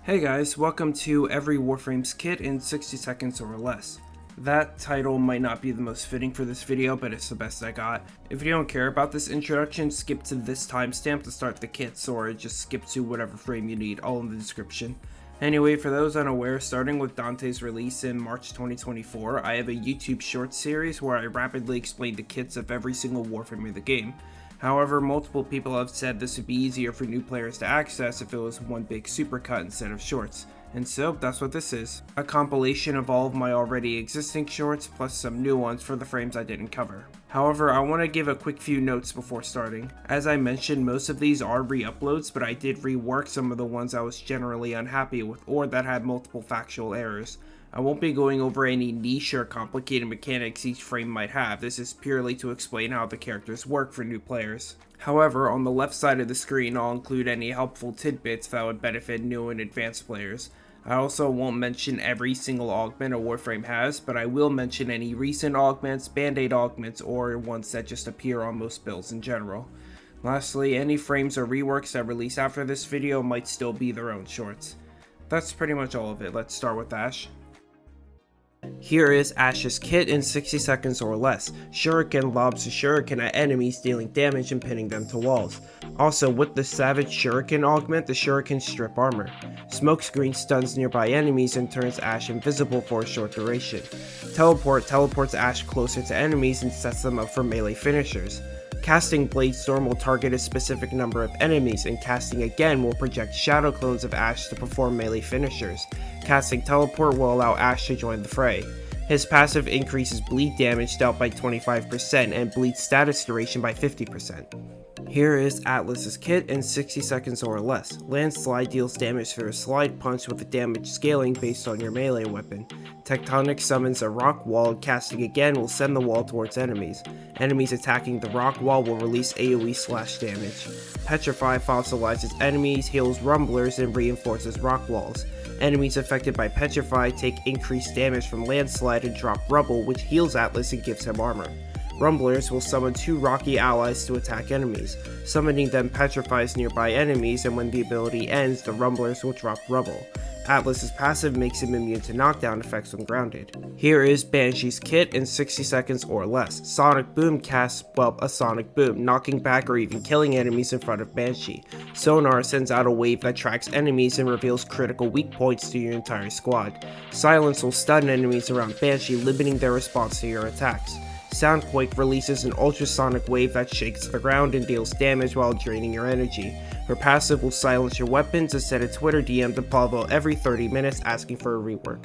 Hey guys, welcome to every Warframe's kit in 60 seconds or less. That title might not be the most fitting for this video, but it's the best I got. If you don't care about this introduction, skip to this timestamp to start the kits, or just skip to whatever frame you need, all in the description. Anyway, for those unaware, starting with Dante's release in March 2024, I have a YouTube short series where I rapidly explain the kits of every single Warframe in the game. However, multiple people have said this would be easier for new players to access if it was one big supercut instead of shorts, and so that's what this is. A compilation of all of my already existing shorts plus some new ones for the frames I didn't cover. However, I want to give a quick few notes before starting. As I mentioned, most of these are re-uploads, but I did rework some of the ones I was generally unhappy with or that had multiple factual errors. I won't be going over any niche or complicated mechanics each frame might have. This is purely to explain how the characters work for new players. However, on the left side of the screen I'll include any helpful tidbits that would benefit new and advanced players. I also won't mention every single augment a Warframe has, but I will mention any recent augments, band-aid augments, or ones that just appear on most builds in general. Lastly, any frames or reworks that release after this video might still be their own shorts. That's pretty much all of it. Let's start with Ash. Here is Ash's kit in 60 seconds or less. Shuriken lobs a shuriken at enemies, dealing damage and pinning them to walls. Also, with the Savage Shuriken augment, the shurikens strip armor. Smokescreen stuns nearby enemies and turns Ash invisible for a short duration. Teleport teleports Ash closer to enemies and sets them up for melee finishers. Casting Blade Storm will target a specific number of enemies, and casting again will project shadow clones of Ash to perform melee finishers. Casting Teleport will allow Ash to join the fray. His passive increases bleed damage dealt by 25% and bleed status duration by 50%. Here is Atlas's kit in 60 seconds or less. Landslide deals damage through a slide punch with a damage scaling based on your melee weapon. Tectonic summons a rock wall, and casting again will send the wall towards enemies. Enemies attacking the rock wall will release AoE slash damage. Petrify fossilizes enemies, heals rumblers, and reinforces rock walls. Enemies affected by Petrify take increased damage from Landslide and drop Rubble, which heals Atlas and gives him armor. Rumblers will summon two rocky allies to attack enemies. Summoning them petrifies nearby enemies, and when the ability ends, the Rumblers will drop Rubble. Atlas's passive makes him immune to knockdown effects when grounded. Here is Banshee's kit in 60 seconds or less. Sonic Boom casts, a Sonic Boom, knocking back or even killing enemies in front of Banshee. Sonar sends out a wave that tracks enemies and reveals critical weak points to your entire squad. Silence will stun enemies around Banshee, limiting their response to your attacks. Soundquake releases an ultrasonic wave that shakes the ground and deals damage while draining your energy. Her passive will silence your weapons and send a Twitter DM to Pavo every 30 minutes asking for a rework.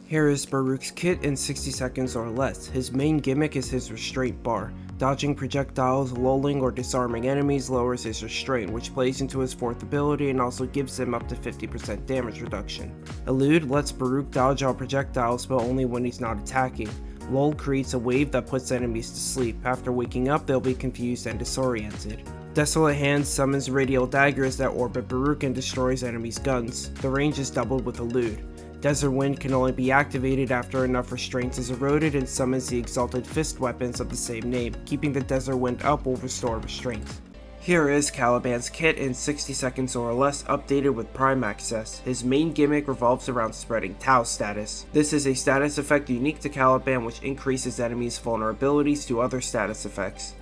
Here is Baruuk's kit in 60 seconds or less. His main gimmick is his restraint bar. Dodging projectiles, lulling, or disarming enemies lowers his restraint, which plays into his fourth ability and also gives him up to 50% damage reduction. Elude lets Baruuk dodge all projectiles, but only when he's not attacking. Lull creates a wave that puts enemies to sleep. After waking up, they'll be confused and disoriented. Desolate Hand summons radial daggers that orbit Baruuk and destroys enemies' guns. The range is doubled with Elude. Desert Wind can only be activated after enough restraints is eroded and summons the Exalted Fist weapons of the same name. Keeping the Desert Wind up will restore restraints. Here is Caliban's kit in 60 seconds or less, updated with Prime access. His main gimmick revolves around spreading Tau status. This is a status effect unique to Caliban which increases enemies' vulnerabilities to other status effects.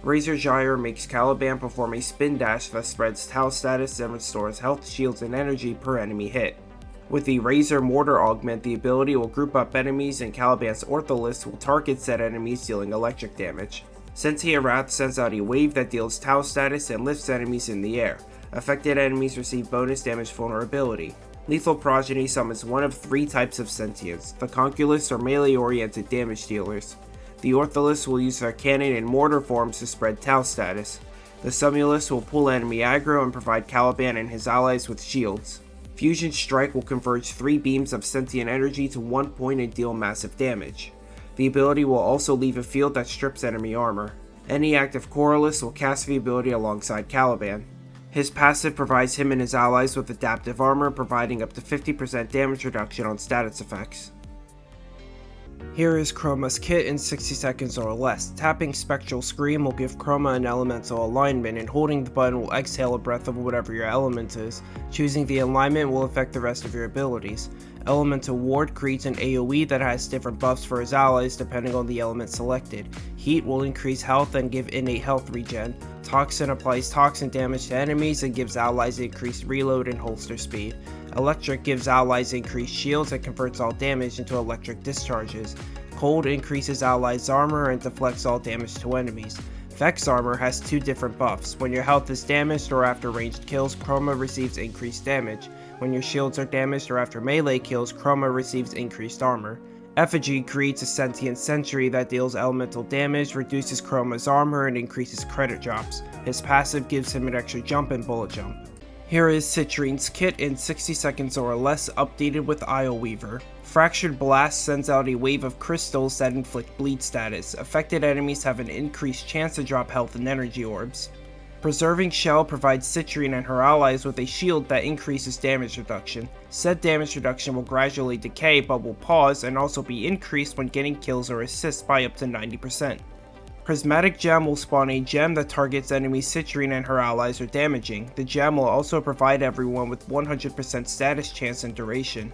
Razor Gyre makes Caliban perform a spin dash that spreads Tau status and restores health, shields, and energy per enemy hit. With the Razor Mortar augment, the ability will group up enemies and Caliban's Ortholis will target said enemies dealing electric damage. Sentia Wrath sends out a wave that deals Tau status and lifts enemies in the air. Affected enemies receive bonus damage vulnerability. Lethal Progeny summons one of three types of sentients. The Conculus are melee-oriented damage dealers. The Ortholis will use their cannon and mortar forms to spread Tau status. The Sumulus will pull enemy aggro and provide Caliban and his allies with shields. Fusion Strike will converge 3 beams of sentient energy to 1 point and deal massive damage. The ability will also leave a field that strips enemy armor. Any active Corylus will cast the ability alongside Caliban. His passive provides him and his allies with adaptive armor, providing up to 50% damage reduction on status effects. Here is Chroma's kit in 60 seconds or less. Tapping Spectral Scream will give Chroma an elemental alignment, and holding the button will exhale a breath of whatever your element is. Choosing the alignment will affect the rest of your abilities. Elemental Ward creates an AoE that has different buffs for his allies depending on the element selected. Heat will increase health and give innate health regen. Toxin applies toxin damage to enemies and gives allies increased reload and holster speed. Electric gives allies increased shields and converts all damage into electric discharges. Cold increases allies' armor and deflects all damage to enemies. Vex armor has two different buffs. When your health is damaged or after ranged kills, Chroma receives increased damage. When your shields are damaged or after melee kills, Chroma receives increased armor. Effigy creates a sentient sentry that deals elemental damage, reduces Chroma's armor, and increases credit drops. His passive gives him an extra jump and bullet jump. Here is Citrine's kit in 60 seconds or less, updated with Isle Weaver. Fractured Blast sends out a wave of crystals that inflict bleed status. Affected enemies have an increased chance to drop health and energy orbs. Preserving Shell provides Citrine and her allies with a shield that increases damage reduction. Said damage reduction will gradually decay but will pause and also be increased when getting kills or assists by up to 90%. Prismatic Gem will spawn a gem that targets enemies Citrine and her allies are damaging. The gem will also provide everyone with 100% status chance and duration.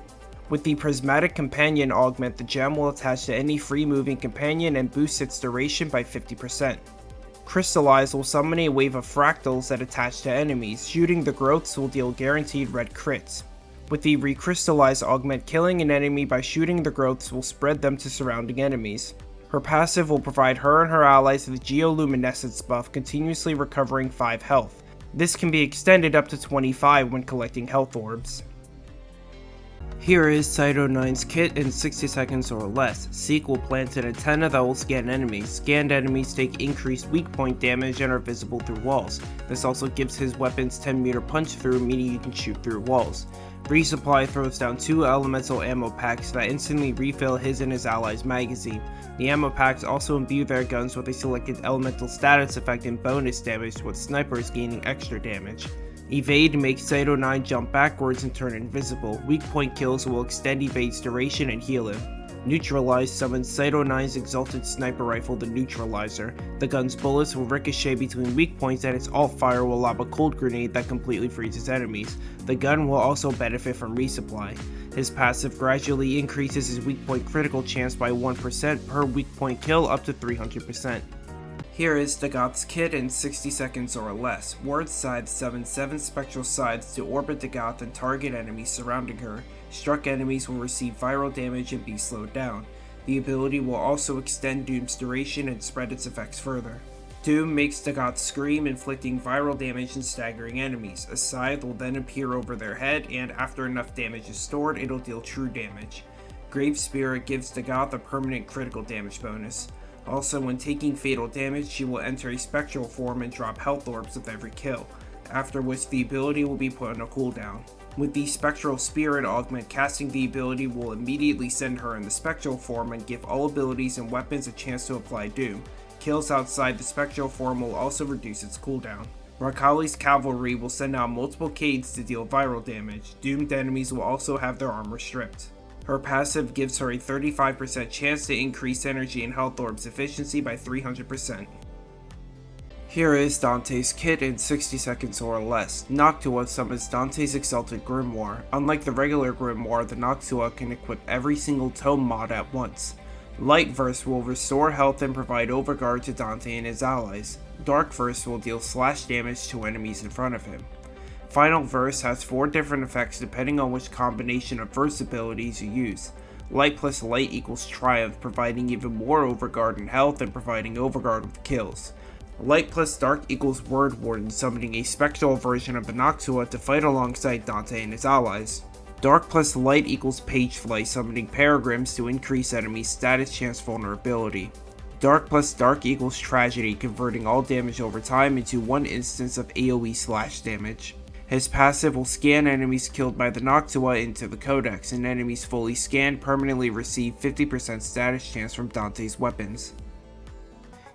With the Prismatic Companion augment, the gem will attach to any free moving companion and boost its duration by 50%. Crystallize will summon a wave of fractals that attach to enemies. Shooting the growths will deal guaranteed red crits. With the Recrystallize augment, killing an enemy by shooting the growths will spread them to surrounding enemies. Her passive will provide her and her allies with Geoluminescence buff, continuously recovering 5 health. This can be extended up to 25 when collecting health orbs. Here is Cyto 9's kit in 60 seconds or less. Seek will plant an antenna that will scan enemies. Scanned enemies take increased weak point damage and are visible through walls. This also gives his weapons 10-meter punch through, meaning you can shoot through walls. Resupply throws down 2 elemental ammo packs that instantly refill his and his allies' magazine. The ammo packs also imbue their guns with a selected elemental status effect and bonus damage, with snipers gaining extra damage. Evade makes Cyto 9 jump backwards and turn invisible. Weak point kills will extend Evade's duration and heal him. Neutralize summons Cyto 9's exalted sniper rifle, the Neutralizer. The gun's bullets will ricochet between weak points and its alt-fire will lob a cold grenade that completely freezes enemies. The gun will also benefit from resupply. His passive gradually increases his weak point critical chance by 1% per weak point kill up to 300%. Here is Dagath's kit in 60 seconds or less. Ward Scythe summons 7 spectral scythes to orbit Dagath and target enemies surrounding her. Struck enemies will receive viral damage and be slowed down. The ability will also extend Doom's duration and spread its effects further. Doom makes Dagath scream, inflicting viral damage and staggering enemies. A scythe will then appear over their head, and after enough damage is stored, it'll deal true damage. Grave Spirit gives Dagath a permanent critical damage bonus. Also, when taking fatal damage, she will enter a spectral form and drop health orbs with every kill, after which the ability will be put on a cooldown. With the Spectral Spirit augment, casting the ability will immediately send her in the spectral form and give all abilities and weapons a chance to apply Doom. Kills outside the spectral form will also reduce its cooldown. Rakali's Cavalry will send out multiple Cades to deal viral damage. Doomed enemies will also have their armor stripped. Her passive gives her a 35% chance to increase energy and health orbs efficiency by 300%. Here is Dante's kit in 60 seconds or less. Noctua summons Dante's Exalted Grimoire. Unlike the regular Grimoire, the Noctua can equip every single tome mod at once. Light Verse will restore health and provide overguard to Dante and his allies. Dark Verse will deal slash damage to enemies in front of him. Final Verse has 4 different effects depending on which combination of verse abilities you use. Light plus Light equals Triumph, providing even more overguard and health and providing overguard with kills. Light plus Dark equals Word Warden, summoning a spectral version of the Noctua to fight alongside Dante and his allies. Dark plus Light equals Page Flight, summoning Peregrims to increase enemies' status chance vulnerability. Dark plus Dark equals Tragedy, converting all damage over time into 1 instance of AoE slash damage. His passive will scan enemies killed by the Noctua into the Codex, and enemies fully scanned permanently receive 50% status chance from Dante's weapons.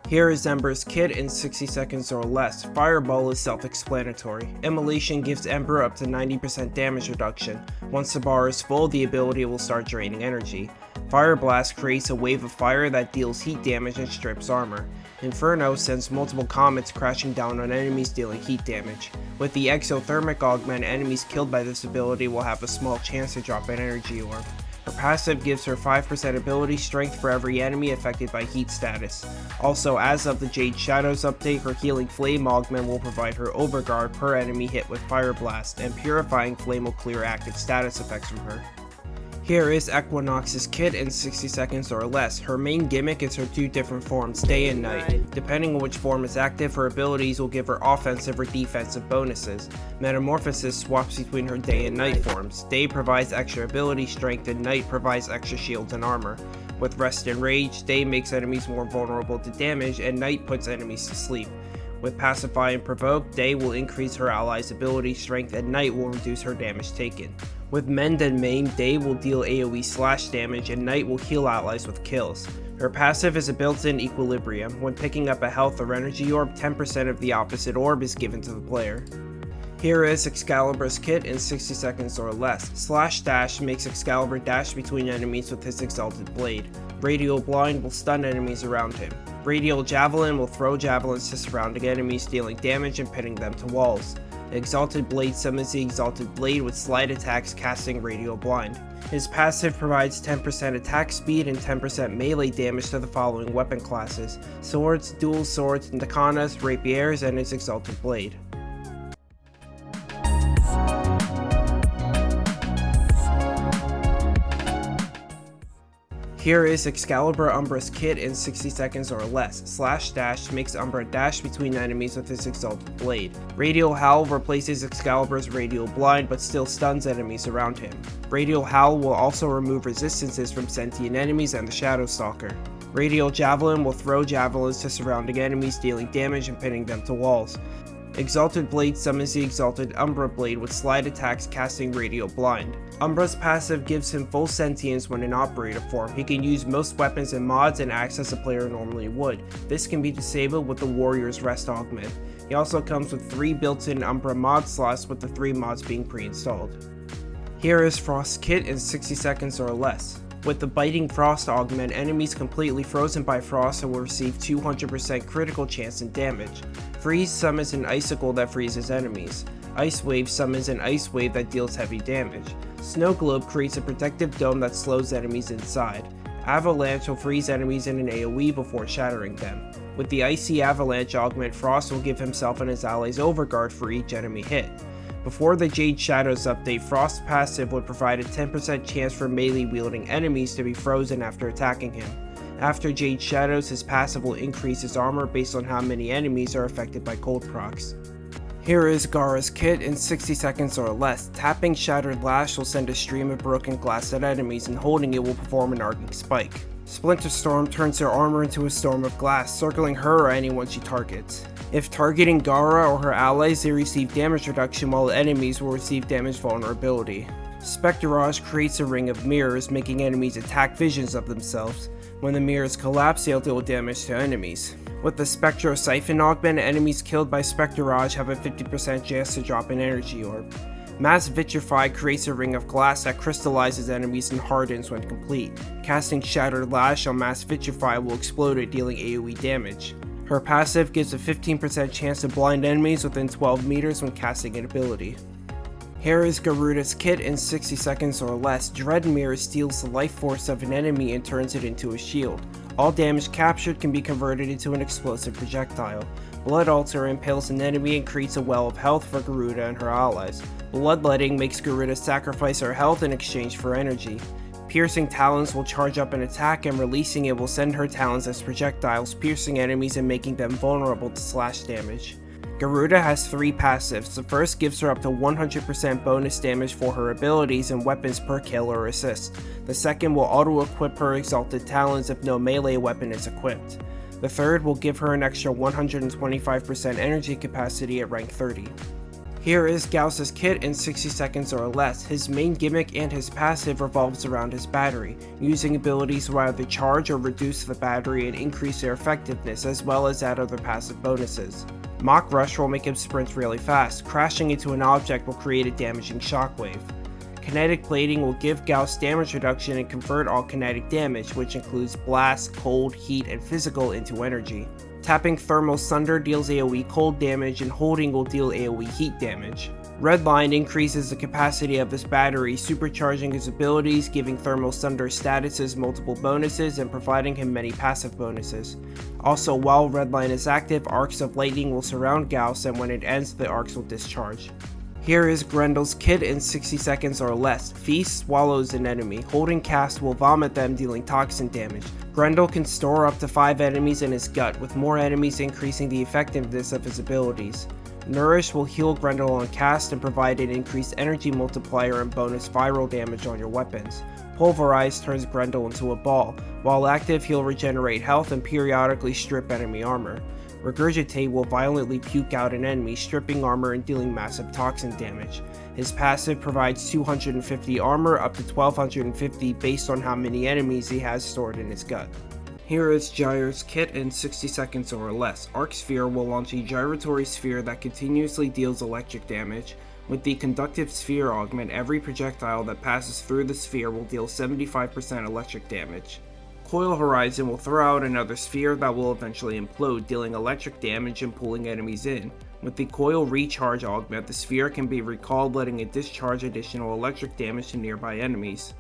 Here is Ember's kit in 60 seconds or less. Fireball is self-explanatory. Immolation gives Ember up to 90% damage reduction. Once the bar is full, the ability will start draining energy. Fire Blast creates a wave of fire that deals heat damage and strips armor. Inferno sends multiple comets crashing down on enemies dealing heat damage. With the Exothermic Augment, enemies killed by this ability will have a small chance to drop an energy orb. Her passive gives her 5% ability strength for every enemy affected by heat status. Also, as of the Jade Shadows update, her Healing Flame Augment will provide her overguard per enemy hit with Fire Blast, and Purifying Flame will clear active status effects from her. Here is Equinox's kit in 60 seconds or less. Her main gimmick is her two different forms, day and night. Depending on which form is active, her abilities will give her offensive or defensive bonuses. Metamorphosis swaps between her day and night forms. Day provides extra ability strength and night provides extra shields and armor. With Rest and Rage, day makes enemies more vulnerable to damage and night puts enemies to sleep. With Pacify and Provoke, Day will increase her allies' ability strength and Night will reduce her damage taken. With Mend and Maim, Day will deal AoE slash damage and Night will heal allies with kills. Her passive is a built-in equilibrium. When picking up a health or energy orb, 10% of the opposite orb is given to the player. Here is Excalibur's kit in 60 seconds or less. Slash Dash makes Excalibur dash between enemies with his Exalted Blade. Radial Blind will stun enemies around him. Radial Javelin will throw javelins to surrounding enemies, dealing damage and pinning them to walls. The Exalted Blade summons the Exalted Blade with slide attacks casting Radial Blind. His passive provides 10% attack speed and 10% melee damage to the following weapon classes: swords, dual swords, nakanas, rapiers, and his Exalted Blade. Here is Excalibur Umbra's kit in 60 seconds or less. Slash Dash makes Umbra dash between enemies with his Exalted Blade. Radial Howl replaces Excalibur's Radial Blind but still stuns enemies around him. Radial Howl will also remove resistances from sentient enemies and the Shadow Stalker. Radial Javelin will throw javelins to surrounding enemies, dealing damage and pinning them to walls. Exalted Blade summons the Exalted Umbra Blade with slide attacks casting Radial Blind. Umbra's passive gives him full sentience when in operator form. He can use most weapons and mods and acts as a player normally would. This can be disabled with the Warrior's Rest augment. He also comes with 3 built-in Umbra mod slots, with the 3 mods being pre-installed. Here is Frost's kit in 60 seconds or less. With the Biting Frost augment, enemies completely frozen by frost will receive 200% critical chance and damage. Freeze summons an icicle that freezes enemies. Ice Wave summons an ice wave that deals heavy damage. Snow Globe creates a protective dome that slows enemies inside. Avalanche will freeze enemies in an AoE before shattering them. With the Icy Avalanche augment, Frost will give himself and his allies overguard for each enemy hit. Before the Jade Shadows update, Frost's passive would provide a 10% chance for melee wielding enemies to be frozen after attacking him. After Jade Shadows, his passive will increase his armor based on how many enemies are affected by cold procs. Here is Gara's kit in 60 seconds or less. Tapping Shattered Lash will send a stream of broken glass at enemies, and holding it will perform an Arcing Spike. Splinter Storm turns her armor into a storm of glass, circling her or anyone she targets. If targeting Gara or her allies, they receive damage reduction, while enemies will receive damage vulnerability. Spectrage creates a ring of mirrors, making enemies attack visions of themselves. When the mirrors collapse, they'll deal damage to enemies. With the Spectro Siphon augment, enemies killed by Spectrage have a 50% chance to drop an energy orb. Mass Vitrify creates a ring of glass that crystallizes enemies and hardens when complete. Casting Shattered Lash on Mass Vitrify will explode it, dealing AoE damage. Her passive gives a 15% chance to blind enemies within 12 meters when casting an ability. Here is Garuda's kit in 60 seconds or less. Dread Mirror steals the life force of an enemy and turns it into a shield. All damage captured can be converted into an explosive projectile. Blood Altar impales an enemy and creates a well of health for Garuda and her allies. Bloodletting makes Garuda sacrifice her health in exchange for energy. Piercing Talons will charge up an attack, and releasing it will send her talons as projectiles, piercing enemies and making them vulnerable to slash damage. Garuda has 3 passives. The first gives her up to 100% bonus damage for her abilities and weapons per kill or assist. The second will auto-equip her Exalted Talons if no melee weapon is equipped. The third will give her an extra 125% energy capacity at rank 30. Here is Gauss's kit in 60 seconds or less. His main gimmick and his passive revolves around his battery. Using abilities will either charge or reduce the battery and increase their effectiveness, as well as add other passive bonuses. Mach Rush will make him sprint really fast. Crashing into an object will create a damaging shockwave. Kinetic plating will give Gauss damage reduction and convert all kinetic damage, which includes blast, cold, heat, and physical, into energy. Tapping Thermal Sunder deals AoE cold damage, and holding will deal AoE heat damage. Redline increases the capacity of his battery, supercharging his abilities, giving Thermal Sunder statuses multiple bonuses, and providing him many passive bonuses. Also, while Redline is active, arcs of lightning will surround Gauss, and when it ends, the arcs will discharge. Here is Grendel's kit in 60 seconds or less. Feast swallows an enemy. Holding cast will vomit them, dealing toxin damage. Grendel can store up to 5 enemies in his gut, with more enemies increasing the effectiveness of his abilities. Nourish will heal Grendel on cast and provide an increased energy multiplier and bonus viral damage on your weapons. Pulverize turns Grendel into a ball. While active, he'll regenerate health and periodically strip enemy armor. Regurgitate will violently puke out an enemy, stripping armor and dealing massive toxin damage. His passive provides 250 armor up to 1250 based on how many enemies he has stored in his gut. Here is Gyre's kit in 60 seconds or less. Arc Sphere will launch a gyratory sphere that continuously deals electric damage. With the Conductive Sphere augment, every projectile that passes through the sphere will deal 75% electric damage. Coil Horizon will throw out another sphere that will eventually implode, dealing electric damage and pulling enemies in. With the Coil Recharge augment, the sphere can be recalled, letting it discharge additional electric damage to nearby enemies.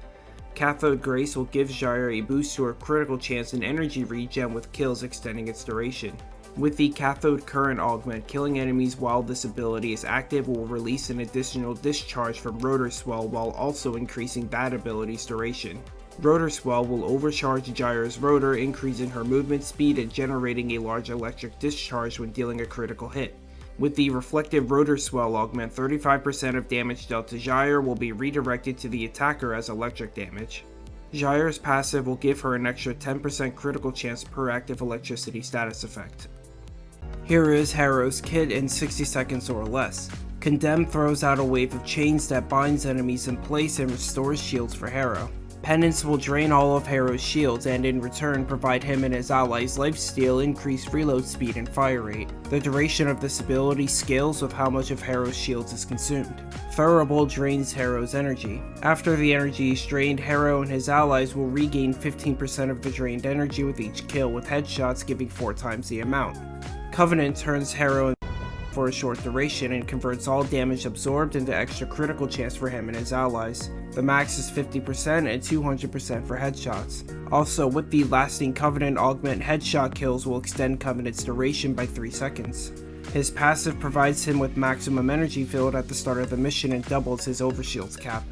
Cathode Grace will give Gyre a boost to her critical chance and energy regen, with kills extending its duration. With the Cathode Current augment, killing enemies while this ability is active will release an additional discharge from Rotor Swell while also increasing that ability's duration. Rotor Swell will overcharge Gyre's rotor, increasing her movement speed and generating a large electric discharge when dealing a critical hit. With the Reflective Rotor Swell augment, 35% of damage dealt to Gyre will be redirected to the attacker as electric damage. Gyre's passive will give her an extra 10% critical chance per active electricity status effect. Here is Harrow's kit in 60 seconds or less. Condemn throws out a wave of chains that binds enemies in place and restores shields for Harrow. Penance will drain all of Harrow's shields and in return provide him and his allies lifesteal, increased reload speed, and fire rate. The duration of this ability scales with how much of Harrow's shields is consumed. Thurible drains Harrow's energy. After the energy is drained, Harrow and his allies will regain 15% of the drained energy with each kill, with headshots giving 4 times the amount. Covenant turns Harrow for a short duration and converts all damage absorbed into extra critical chance for him and his allies. The max is 50% and 200% for headshots. Also, with the Lasting Covenant augment, headshot kills will extend Covenant's duration by 3 seconds. His passive provides him with maximum energy field at the start of the mission and doubles his overshield's cap.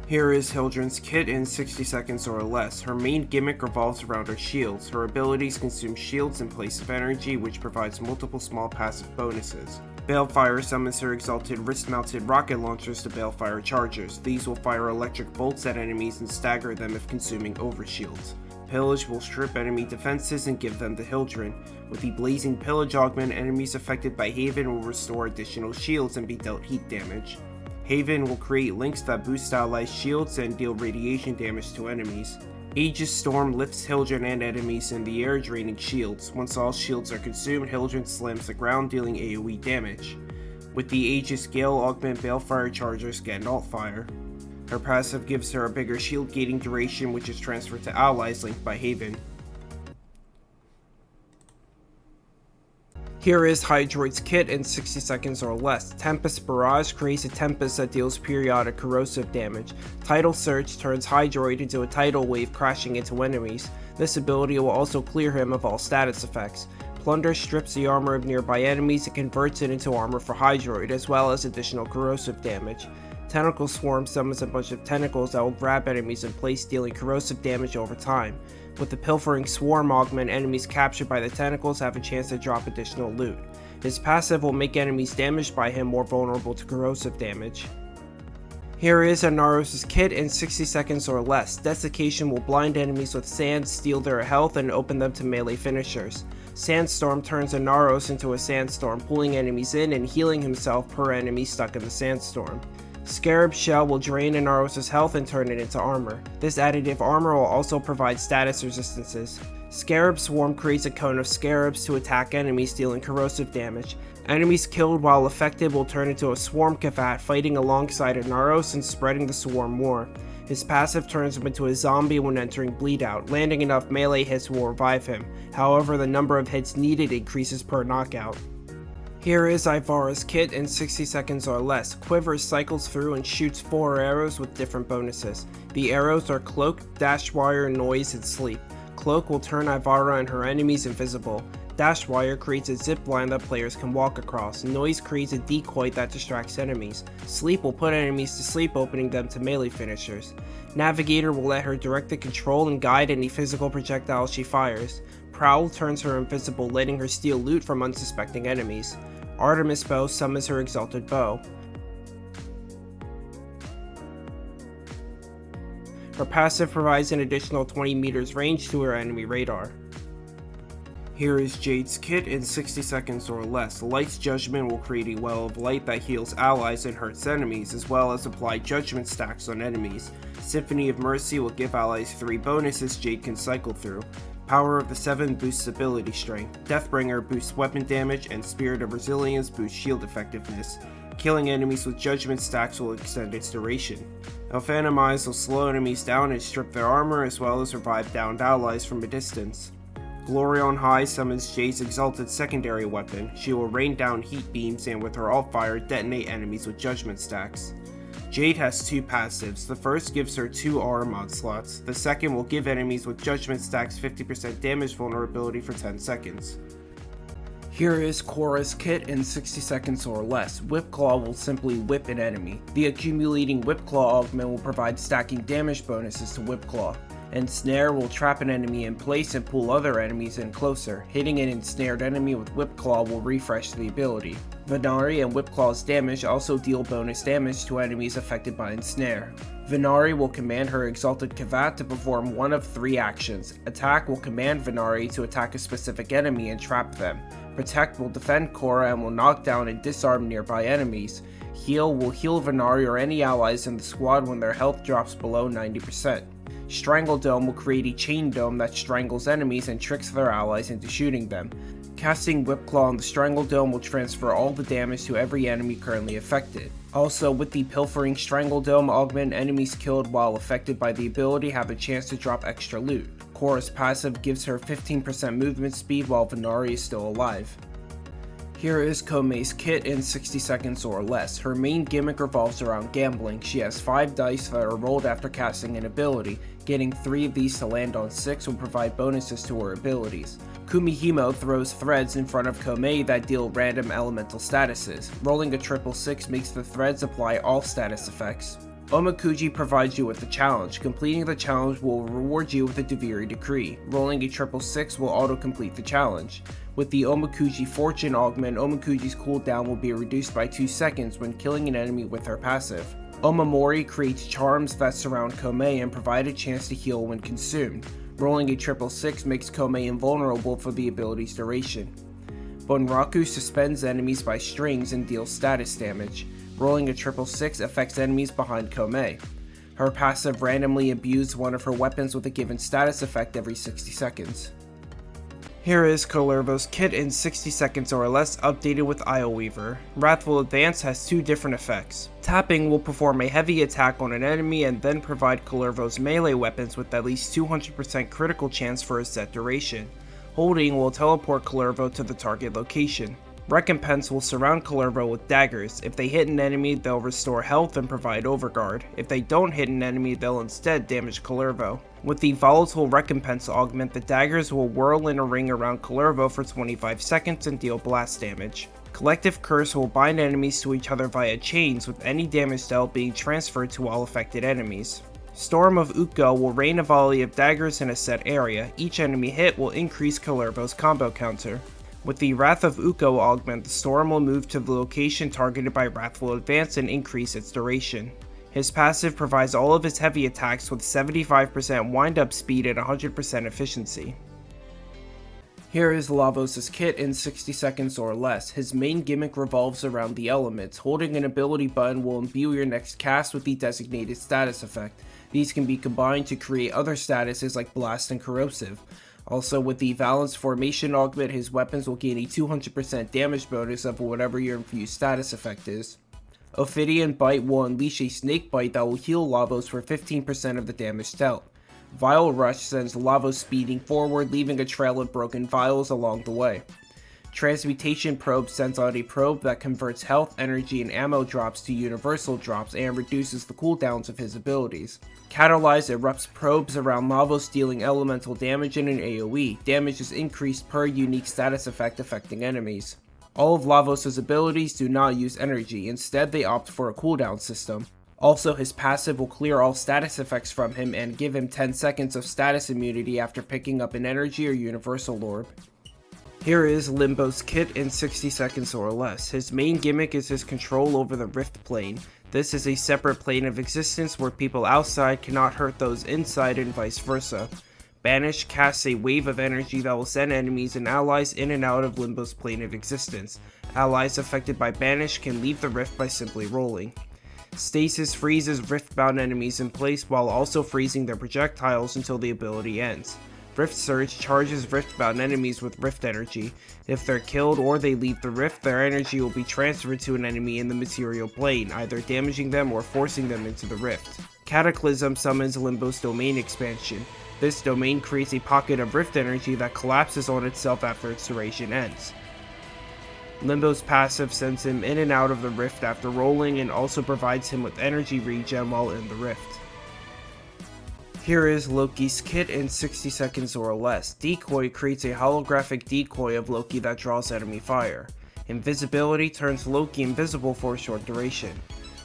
Here is Hildryn's kit in 60 seconds or less. Her main gimmick revolves around her shields. Her abilities consume shields in place of energy, which provides multiple small passive bonuses. Balefire summons her exalted wrist-mounted rocket launchers to Balefire chargers. These will fire electric bolts at enemies and stagger them if consuming overshields. Pillage will strip enemy defenses and give them to Hildryn. With the Blazing Pillage augment, enemies affected by Haven will restore additional shields and be dealt heat damage. Haven will create links that boost allies' shields and deal radiation damage to enemies. Aegis Storm lifts Hildryn and enemies in the air, draining shields. Once all shields are consumed, Hildryn slams the ground, dealing AoE damage. With the Aegis Gale augment, Balefire chargers get Alt Fire. Her passive gives her a bigger shield gating duration, which is transferred to allies linked by Haven. Here is Hydroid's kit in 60 seconds or less. Tempest Barrage creates a Tempest that deals periodic corrosive damage. Tidal Surge turns Hydroid into a tidal wave, crashing into enemies. This ability will also clear him of all status effects. Plunder strips the armor of nearby enemies and converts it into armor for Hydroid, as well as additional corrosive damage. Tentacle Swarm summons a bunch of tentacles that will grab enemies in place, dealing corrosive damage over time. With the Pilfering Swarm augment, enemies captured by the tentacles have a chance to drop additional loot. His passive will make enemies damaged by him more vulnerable to corrosive damage. Here is Inaros' kit in 60 seconds or less. Desiccation will blind enemies with sand, steal their health, and open them to melee finishers. Sandstorm turns Inaros into a sandstorm, pulling enemies in and healing himself per enemy stuck in the sandstorm. Scarab Shell will drain Inaros' health and turn it into armor. This additive armor will also provide status resistances. Scarab Swarm creates a cone of scarabs to attack enemies, dealing corrosive damage. Enemies killed while affected will turn into a swarm Gavath, fighting alongside Inaros and spreading the swarm more. His passive turns him into a zombie when entering bleed out. Landing enough melee hits will revive him, however the number of hits needed increases per knockout. Here is Ivara's kit in 60 seconds or less. Quiver cycles through and shoots 4 arrows with different bonuses. The arrows are Cloak, Dash Wire, Noise, and Sleep. Cloak will turn Ivara and her enemies invisible. Dash Wire creates a zip line that players can walk across. Noise creates a decoy that distracts enemies. Sleep will put enemies to sleep, opening them to melee finishers. Navigator will let her direct the control and guide any physical projectiles she fires. Prowl turns her invisible, letting her steal loot from unsuspecting enemies. Artemis Bow summons her exalted bow. Her passive provides an additional 20 meters range to her enemy radar. Here is Jade's kit in 60 seconds or less. Light's Judgment will create a well of light that heals allies and hurts enemies, as well as apply judgment stacks on enemies. Symphony of Mercy will give allies 3 bonuses Jade can cycle through. Power of the 7 boosts ability strength. Deathbringer boosts weapon damage, and Spirit of Resilience boosts shield effectiveness. Killing enemies with judgment stacks will extend its duration. Phantomize will slow enemies down and strip their armor, as well as revive downed allies from a distance. Glory on High summons Jade's exalted secondary weapon. She will rain down heat beams and with her alt-fire detonate enemies with judgment stacks. Jade has 2 passives. The first gives her 2 aura mod slots. The second will give enemies with judgment stacks 50% damage vulnerability for 10 seconds. Here is Khora's kit in 60 seconds or less. Whipclaw will simply whip an enemy. The accumulating Whipclaw augment will provide stacking damage bonuses to Whipclaw. Ensnare will trap an enemy in place and pull other enemies in closer. Hitting an ensnared enemy with Whipclaw will refresh the ability. Venari and Whipclaw's damage also deal bonus damage to enemies affected by Ensnare. Venari will command her exalted Gavath to perform one of 3 actions. Attack will command Venari to attack a specific enemy and trap them. Protect will defend Khora and will knock down and disarm nearby enemies. Heal will heal Venari or any allies in the squad when their health drops below 90%. Strangle Dome will create a chain dome that strangles enemies and tricks their allies into shooting them. Casting Whipclaw on the Strangle Dome will transfer all the damage to every enemy currently affected. Also, with the Pilfering Strangle Dome augment, enemies killed while affected by the ability have a chance to drop extra loot. Khora's passive gives her 15% movement speed while Venari is still alive. Here is Koumei's kit in 60 seconds or less. Her main gimmick revolves around gambling. She has 5 dice that are rolled after casting an ability. Getting 3 of these to land on 6 will provide bonuses to her abilities. Kumihimo throws threads in front of Koumei that deal random elemental statuses. Rolling a 666 makes the threads apply all status effects. Omakuji provides you with a challenge. Completing the challenge will reward you with a Deviri Decree. Rolling a 666 will auto-complete the challenge. With the Omakuji Fortune augment, Omakuji's cooldown will be reduced by 2 seconds when killing an enemy with her passive. Omamori creates charms that surround Koumei and provide a chance to heal when consumed. Rolling a 666 makes Koumei invulnerable for the ability's duration. Bunraku suspends enemies by strings and deals status damage. Rolling a 666 affects enemies behind Koumei. Her passive randomly imbues one of her weapons with a given status effect every 60 seconds. Here is Kullervo's kit in 60 seconds or less, updated with Weaver. Wrathful Advance has 2 different effects. Tapping will perform a heavy attack on an enemy and then provide Kullervo's melee weapons with at least 200% critical chance for a set duration. Holding will teleport Kullervo to the target location. Recompense will surround Kullervo with daggers. If they hit an enemy, they'll restore health and provide overguard. If they don't hit an enemy, they'll instead damage Kullervo. With the volatile recompense augment, the daggers will whirl in a ring around Kullervo for 25 seconds and deal blast damage. Collective Curse will bind enemies to each other via chains, with any damage dealt being transferred to all affected enemies. Storm of Ukko will rain a volley of daggers in a set area. Each enemy hit will increase Kullervo's combo counter. With the Wrath of Ukko augment, the storm will move to the location targeted by Wrathful Advance and increase its duration. His passive provides all of his heavy attacks with 75% wind-up speed and 100% efficiency. Here is Lavos' kit in 60 seconds or less. His main gimmick revolves around the elements. Holding an ability button will imbue your next cast with the designated status effect. These can be combined to create other statuses like Blast and Corrosive. Also, with the Valence Formation augment, his weapons will gain a 200% damage bonus of whatever your infused status effect is. Ophidian Bite will unleash a snake bite that will heal Lavos for 15% of the damage dealt. Vial Rush sends Lavos speeding forward, leaving a trail of broken vials along the way. Transmutation Probe sends out a probe that converts health, energy, and ammo drops to universal drops and reduces the cooldowns of his abilities. Catalyze erupts probes around Lavos, dealing elemental damage and an AoE. Damage is increased per unique status effect affecting enemies. All of Lavos' abilities do not use energy, instead they opt for a cooldown system. Also, his passive will clear all status effects from him and give him 10 seconds of status immunity after picking up an energy or universal orb. Here is Limbo's kit in 60 seconds or less. His main gimmick is his control over the Rift Plane. This is a separate plane of existence where people outside cannot hurt those inside and vice versa. Banish casts a wave of energy that will send enemies and allies in and out of Limbo's plane of existence. Allies affected by Banish can leave the rift by simply rolling. Stasis freezes rift-bound enemies in place while also freezing their projectiles until the ability ends. Rift Surge charges rift-bound enemies with rift energy. If they're killed or they leave the rift, their energy will be transferred to an enemy in the material plane, either damaging them or forcing them into the rift. Cataclysm summons Limbo's domain expansion. This domain creates a pocket of rift energy that collapses on itself after its duration ends. Limbo's passive sends him in and out of the rift after rolling and also provides him with energy regen while in the rift. Here is Loki's kit in 60 seconds or less. Decoy creates a holographic decoy of Loki that draws enemy fire. Invisibility turns Loki invisible for a short duration.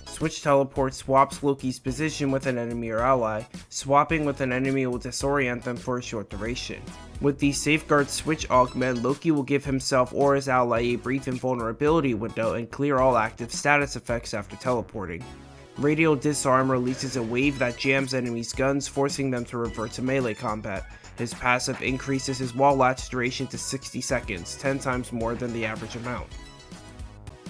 Switch Teleport swaps Loki's position with an enemy or ally. Swapping with an enemy will disorient them for a short duration. With the Safeguard Switch augment, Loki will give himself or his ally a brief invulnerability window and clear all active status effects after teleporting. Radial Disarm releases a wave that jams enemies' guns, forcing them to revert to melee combat. His passive increases his wall latch duration to 60 seconds, 10 times more than the average amount.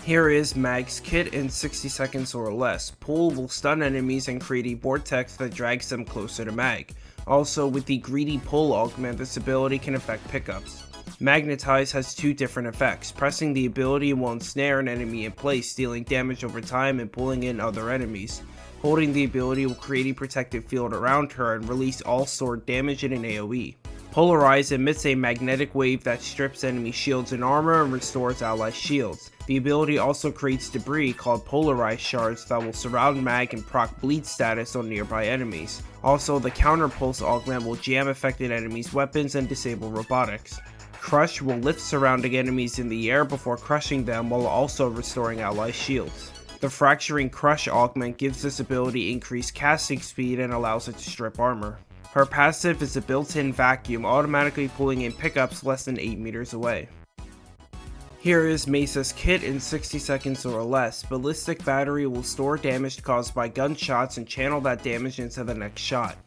Here is Mag's kit in 60 seconds or less. Pull will stun enemies and create a vortex that drags them closer to Mag. Also, with the Greedy Pull augment, this ability can affect pickups. Magnetize has two different effects. Pressing the ability will ensnare an enemy in place, dealing damage over time and pulling in other enemies. Holding the ability will create a protective field around her and release all sword damage in an AoE. Polarize emits a magnetic wave that strips enemy shields and armor and restores ally shields. The ability also creates debris called Polarized Shards that will surround Mag and proc bleed status on nearby enemies. Also, the Counter Pulse augment will jam affected enemies' weapons and disable robotics. Crush will lift surrounding enemies in the air before crushing them while also restoring ally shields. The Fracturing Crush augment gives this ability increased casting speed and allows it to strip armor. Her passive is a built-in vacuum, automatically pulling in pickups less than 8 meters away. Here is Mesa's kit in 60 seconds or less. Ballistic Battery will store damage caused by gunshots and channel that damage into the next shot.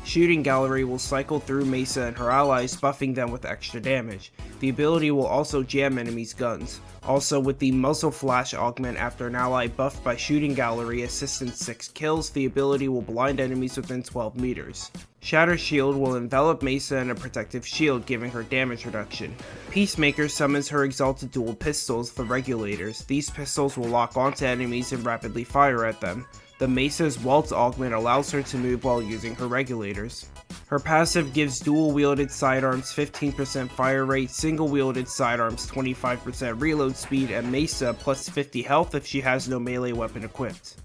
Shooting Gallery will cycle through Mesa and her allies, buffing them with extra damage. The ability will also jam enemies' guns. Also, with the Muzzle Flash augment, after an ally buffed by Shooting Gallery assistance 6 kills, the ability will blind enemies within 12 meters. Shatter Shield will envelop Mesa in a protective shield, giving her damage reduction. Peacemaker summons her exalted dual pistols, the Regulators. These pistols will lock onto enemies and rapidly fire at them. The Mesa's Waltz augment allows her to move while using her Regulators. Her passive gives dual-wielded sidearms 15% fire rate, single-wielded sidearms 25% reload speed, and Mesa plus 50 health if she has no melee weapon equipped.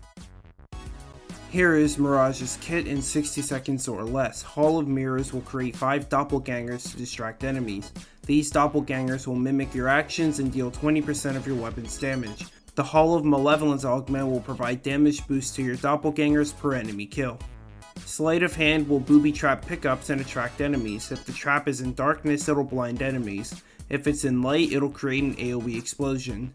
Here is Mirage's kit in 60 seconds or less. Hall of Mirrors will create 5 doppelgangers to distract enemies. These doppelgangers will mimic your actions and deal 20% of your weapon's damage. The Hall of Malevolence augment will provide damage boost to your doppelgangers per enemy kill. Sleight of Hand will booby trap pickups and attract enemies. If the trap is in darkness, it'll blind enemies. If it's in light, it'll create an AoE explosion.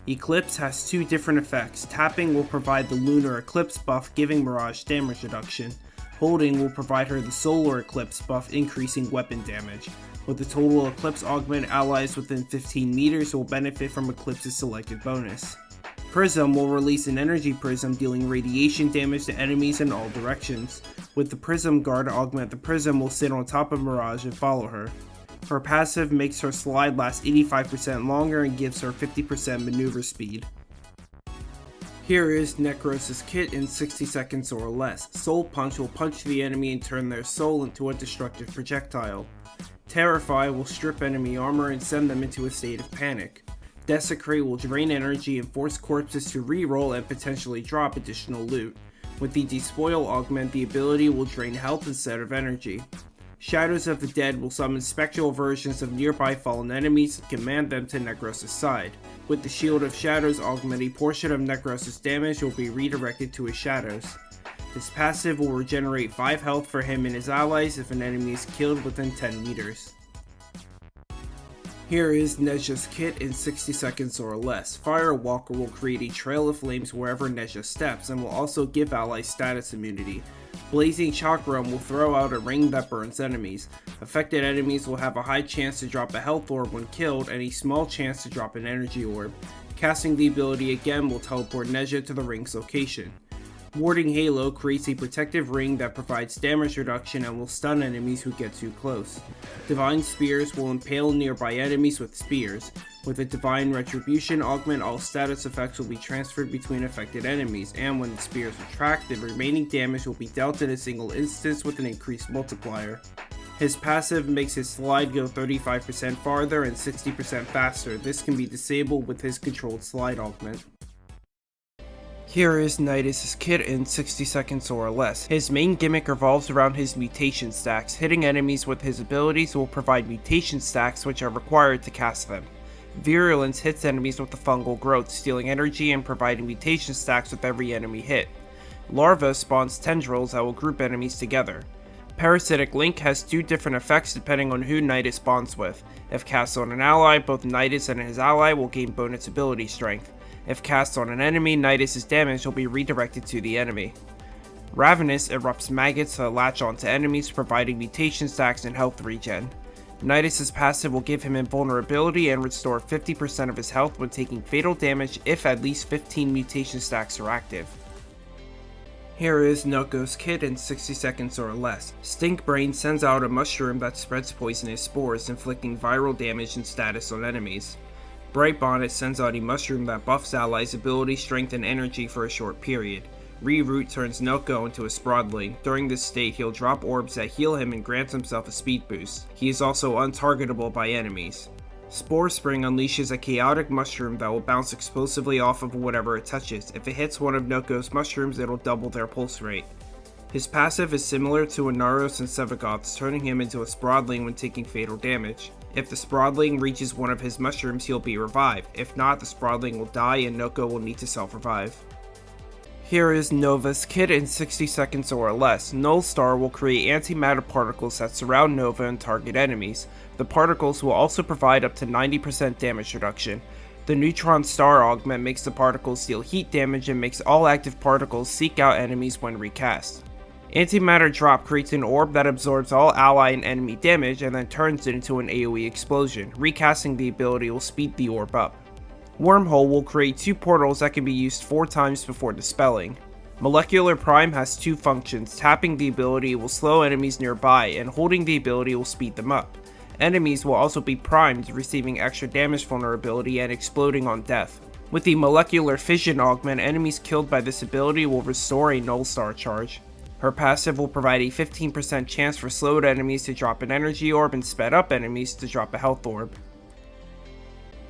Eclipse has 2 different effects. Tapping will provide the Lunar Eclipse buff, giving Mirage damage reduction. Holding will provide her the Solar Eclipse buff, increasing weapon damage. With the Total Eclipse augment, allies within 15 meters will benefit from Eclipse's selected bonus. Prism will release an energy prism, dealing radiation damage to enemies in all directions. With the Prism Guard augment, the prism will sit on top of Mirage and follow her. Her passive makes her slide last 85% longer and gives her 50% maneuver speed. Here is Nekros' kit in 60 seconds or less. Soul Punch will punch the enemy and turn their soul into a destructive projectile. Terrify will strip enemy armor and send them into a state of panic. Desecrate will drain energy and force corpses to reroll and potentially drop additional loot. With the Despoil augment, the ability will drain health instead of energy. Shadows of the Dead will summon spectral versions of nearby fallen enemies and command them to Nekros' side. With the Shield of Shadows augment, a portion of Nekros' damage will be redirected to his shadows. His passive will regenerate 5 health for him and his allies if an enemy is killed within 10 meters. Here is Nezha's kit in 60 seconds or less. Firewalker will create a trail of flames wherever Nezha steps and will also give allies status immunity. Blazing Chakram will throw out a ring that burns enemies. Affected enemies will have a high chance to drop a health orb when killed and a small chance to drop an energy orb. Casting the ability again will teleport Nezha to the ring's location. Warding Halo creates a protective ring that provides damage reduction and will stun enemies who get too close. Divine Spears will impale nearby enemies with spears. With a Divine Retribution augment, all status effects will be transferred between affected enemies, and when the spears retract, the remaining damage will be dealt in a single instance with an increased multiplier. His passive makes his slide go 35% farther and 60% faster. This can be disabled with his controlled slide augment. Here is Nidus' kit in 60 seconds or less. His main gimmick revolves around his mutation stacks. Hitting enemies with his abilities will provide mutation stacks which are required to cast them. Virulence hits enemies with the fungal growth, stealing energy and providing mutation stacks with every enemy hit. Larva spawns tendrils that will group enemies together. Parasitic Link has 2 different effects depending on who Nidus bonds with. If cast on an ally, both Nidus and his ally will gain bonus ability strength. If cast on an enemy, Nidus' damage will be redirected to the enemy. Ravenous erupts maggots that latch onto enemies, providing mutation stacks and health regen. Nidus' passive will give him invulnerability and restore 50% of his health when taking fatal damage if at least 15 mutation stacks are active. Here is Noko's kit in 60 seconds or less. Stinkbrain sends out a mushroom that spreads poisonous spores, inflicting viral damage and status on enemies. Bright Bonnet sends out a mushroom that buffs allies' ability, strength, and energy for a short period. Reroot turns Noko into a Sprodling. During this state, he'll drop orbs that heal him and grants himself a speed boost. He is also untargetable by enemies. Spore Spring unleashes a chaotic mushroom that will bounce explosively off of whatever it touches. If it hits one of Noko's mushrooms, it'll double their pulse rate. His passive is similar to Inaros and Sevagoth's, turning him into a Sprodling when taking fatal damage. If the Sprodling reaches one of his mushrooms, he'll be revived. If not, the Sprodling will die and Noko will need to self-revive. Here is Nova's kit in 60 seconds or less. Null Star will create antimatter particles that surround Nova and target enemies. The particles will also provide up to 90% damage reduction. The Neutron Star augment makes the particles deal heat damage and makes all active particles seek out enemies when recast. Antimatter Drop creates an orb that absorbs all ally and enemy damage and then turns it into an AoE explosion. Recasting the ability will speed the orb up. Wormhole will create 2 portals that can be used 4 times before dispelling. Molecular Prime has 2 functions. Tapping the ability will slow enemies nearby, and holding the ability will speed them up. Enemies will also be primed, receiving extra damage vulnerability and exploding on death. With the Molecular Fission augment, enemies killed by this ability will restore a Null Star charge. Her passive will provide a 15% chance for slowed enemies to drop an energy orb and sped up enemies to drop a health orb.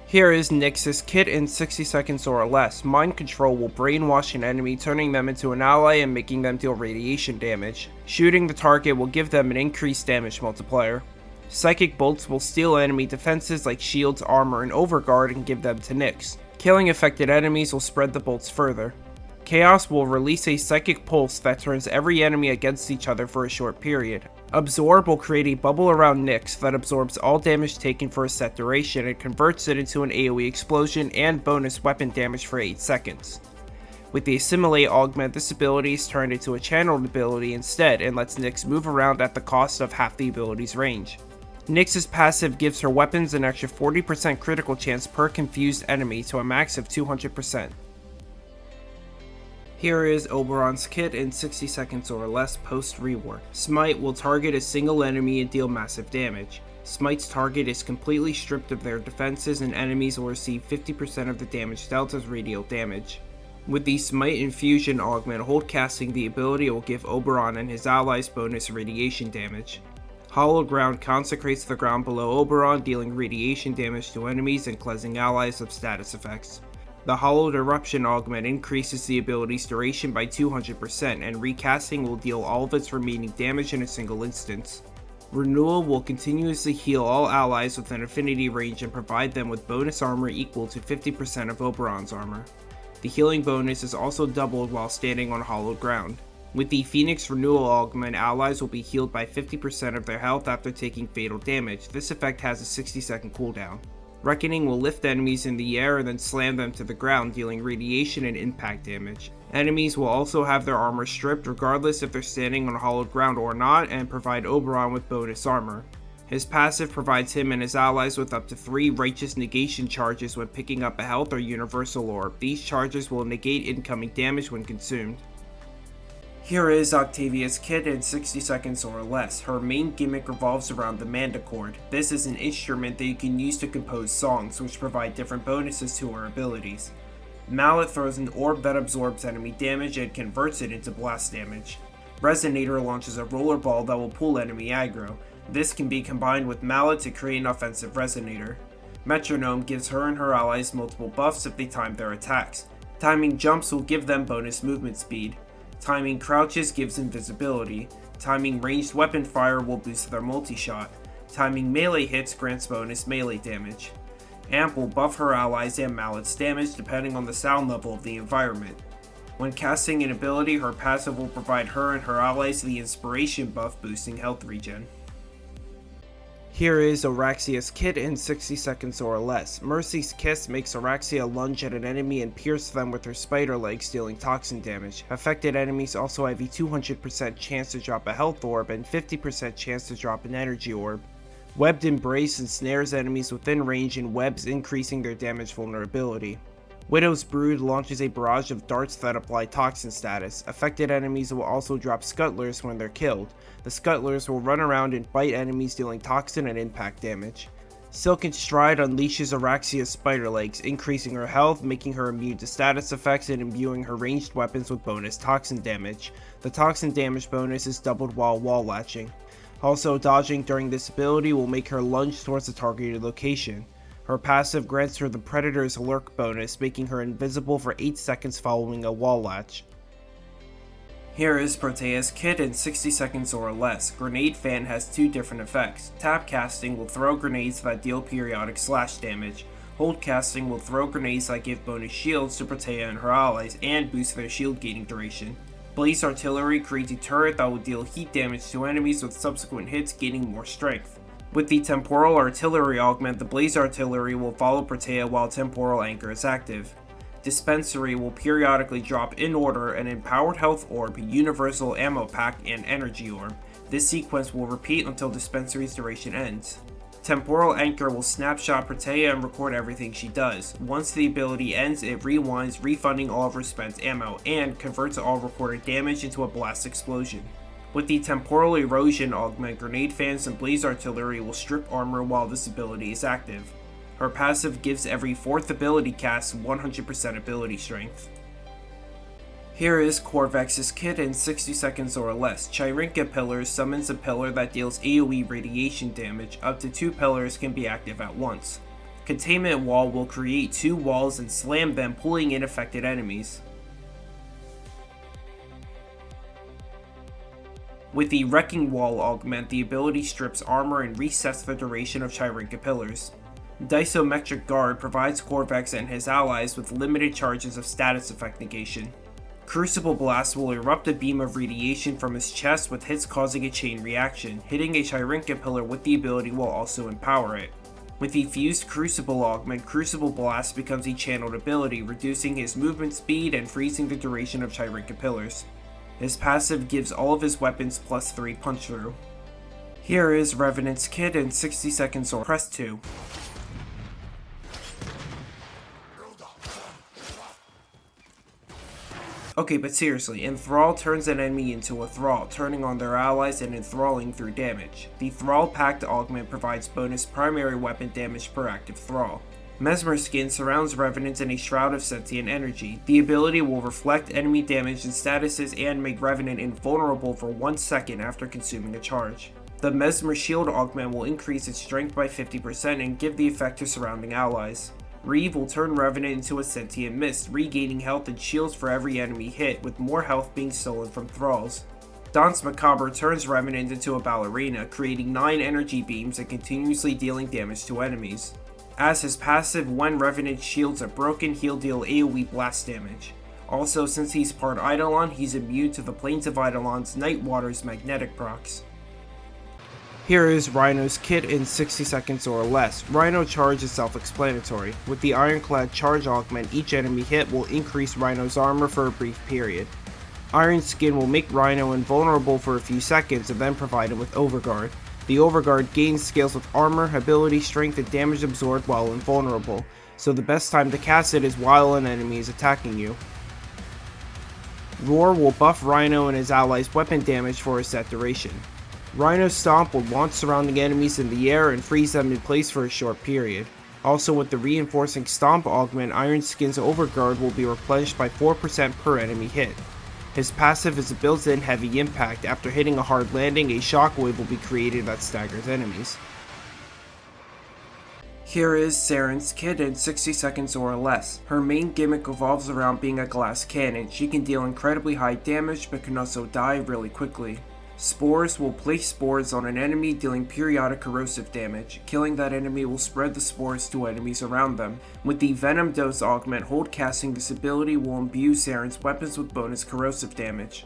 Here is Nyx's kit in 60 seconds or less. Mind Control will brainwash an enemy, turning them into an ally and making them deal radiation damage. Shooting the target will give them an increased damage multiplier. Psychic Bolts will steal enemy defenses like shields, armor, and overguard and give them to Nyx. Killing affected enemies will spread the bolts further. Chaos will release a Psychic Pulse that turns every enemy against each other for a short period. Absorb will create a bubble around Nyx that absorbs all damage taken for a set duration and converts it into an AoE explosion and bonus weapon damage for 8 seconds. With the Assimilate augment, this ability is turned into a channeled ability instead and lets Nyx move around at the cost of half the ability's range. Nyx's passive gives her weapons an extra 40% critical chance per confused enemy to a max of 200%. Here is Oberon's kit in 60 seconds or less post rework. Smite will target a single enemy and deal massive damage. Smite's target is completely stripped of their defenses and enemies will receive 50% of the damage dealt as radial damage. With the Smite Infusion augment, hold casting the ability will give Oberon and his allies bonus radiation damage. Hallowed Ground consecrates the ground below Oberon, dealing radiation damage to enemies and cleansing allies of status effects. The Hallowed Eruption augment increases the ability's duration by 200%, and recasting will deal all of its remaining damage in a single instance. Renewal will continuously heal all allies within affinity range and provide them with bonus armor equal to 50% of Oberon's armor. The healing bonus is also doubled while standing on hallowed ground. With the Phoenix Renewal augment, allies will be healed by 50% of their health after taking fatal damage. This effect has a 60-second cooldown. Reckoning will lift enemies in the air and then slam them to the ground, dealing radiation and impact damage. Enemies will also have their armor stripped regardless if they're standing on hallowed ground or not, and provide Oberon with bonus armor. His passive provides him and his allies with up to 3 Righteous Negation charges when picking up a health or universal orb. These charges will negate incoming damage when consumed. Here is Octavia's kit in 60 seconds or less. Her main gimmick revolves around the Manticore. This is an instrument that you can use to compose songs, which provide different bonuses to her abilities. Mallet throws an orb that absorbs enemy damage and converts it into blast damage. Resonator launches a roller ball that will pull enemy aggro. This can be combined with Mallet to create an offensive Resonator. Metronome gives her and her allies multiple buffs if they time their attacks. Timing jumps will give them bonus movement speed. Timing crouches gives invisibility. Timing ranged weapon fire will boost their multi-shot. Timing melee hits grants bonus melee damage. Amp will buff her allies and Mallet's damage depending on the sound level of the environment. When casting an ability, her passive will provide her and her allies the inspiration buff, boosting health regen. Here is Araxia's kit in 60 seconds or less. Mercy's Kiss makes Araxia lunge at an enemy and pierce them with her spider legs, dealing toxin damage. Affected enemies also have a 200% chance to drop a health orb and 50% chance to drop an energy orb. Webbed Embrace ensnares enemies within range in webs, increasing their damage vulnerability. Widow's Brood launches a barrage of darts that apply toxin status. Affected enemies will also drop scuttlers when they're killed. The scuttlers will run around and bite enemies, dealing toxin and impact damage. Silken Stride unleashes Araxia's spider legs, increasing her health, making her immune to status effects, and imbuing her ranged weapons with bonus toxin damage. The toxin damage bonus is doubled while wall latching. Also, dodging during this ability will make her lunge towards the targeted location. Her passive grants her the Predator's Lurk bonus, making her invisible for 8 seconds following a wall latch. Here is Protea's kit in 60 seconds or less. Grenade Fan has 2 different effects. Tap casting will throw grenades that deal periodic slash damage. Hold casting will throw grenades that give bonus shields to Protea and her allies and boost their shield gaining duration. Blaze Artillery creates a turret that will deal heat damage to enemies with subsequent hits, gaining more strength. With the Temporal Artillery augment, the Blaze Artillery will follow Protea while Temporal Anchor is active. Dispensary will periodically drop in order an Empowered Health Orb, Universal Ammo Pack, and Energy Orb. This sequence will repeat until Dispensary's duration ends. Temporal Anchor will snapshot Protea and record everything she does. Once the ability ends, it rewinds, refunding all of her spent ammo, and converts all recorded damage into a blast explosion. With the Temporal Erosion augment, Grenade Fans and Blaze Artillery will strip armor while this ability is active. Her passive gives every 4th ability cast 100% ability strength. Here is Corvex's kit in 60 seconds or less. Chirinka Pillars summons a pillar that deals AoE radiation damage. Up to 2 pillars can be active at once. Containment Wall will create 2 walls and slam them, pulling in affected enemies. With the Wrecking Wall augment, the ability strips armor and resets the duration of Chirinka Pillars. Disometric Guard provides Corvex and his allies with limited charges of status effect negation. Crucible Blast will erupt a beam of radiation from his chest with hits causing a chain reaction. Hitting a Chirinka pillar with the ability will also empower it. With the Fused Crucible augment, Crucible Blast becomes a channeled ability, reducing his movement speed and freezing the duration of Chirinka pillars. His passive gives all of his weapons plus 3 punch through. Here is Revenant's kit in 60 seconds or press 2. Okay, but seriously, Enthrall turns an enemy into a Thrall, turning on their allies and enthralling through damage. The Thrall Pact augment provides bonus primary weapon damage per active Thrall. Mesmer skin surrounds Revenant in a shroud of sentient energy. The ability will reflect enemy damage and statuses and make Revenant invulnerable for 1 second after consuming a charge. The Mesmer shield augment will increase its strength by 50% and give the effect to surrounding allies. Reeve will turn Revenant into a sentient mist, regaining health and shields for every enemy hit, with more health being stolen from thralls. Danse Macabre turns Revenant into a ballerina, creating 9 energy beams and continuously dealing damage to enemies. As his passive, when Revenant shields are broken, he'll deal AoE blast damage. Also, since he's part Eidolon, he's immune to the Plains of Eidolon's Night Water's magnetic procs. Here is Rhino's kit in 60 seconds or less. Rhino charge is self-explanatory. With the Ironclad charge augment, each enemy hit will increase Rhino's armor for a brief period. Iron Skin will make Rhino invulnerable for a few seconds and then provide him with Overguard. The Overguard gains scales with armor, ability, strength, and damage absorbed while invulnerable, so the best time to cast it is while an enemy is attacking you. Roar will buff Rhino and his allies' weapon damage for a set duration. Rhino's Stomp will launch surrounding enemies in the air and freeze them in place for a short period. Also, with the reinforcing Stomp augment, Iron Skin's Overguard will be replenished by 4% per enemy hit. His passive is a built-in heavy impact. After hitting a hard landing, a shockwave will be created that staggers enemies. Here is Saren's kit in 60 seconds or less. Her main gimmick revolves around being a glass cannon. She can deal incredibly high damage but can also die really quickly. Spores will place spores on an enemy, dealing periodic corrosive damage. Killing that enemy will spread the spores to enemies around them. With the Venom Dose augment, hold casting this ability will imbue Saren's weapons with bonus corrosive damage.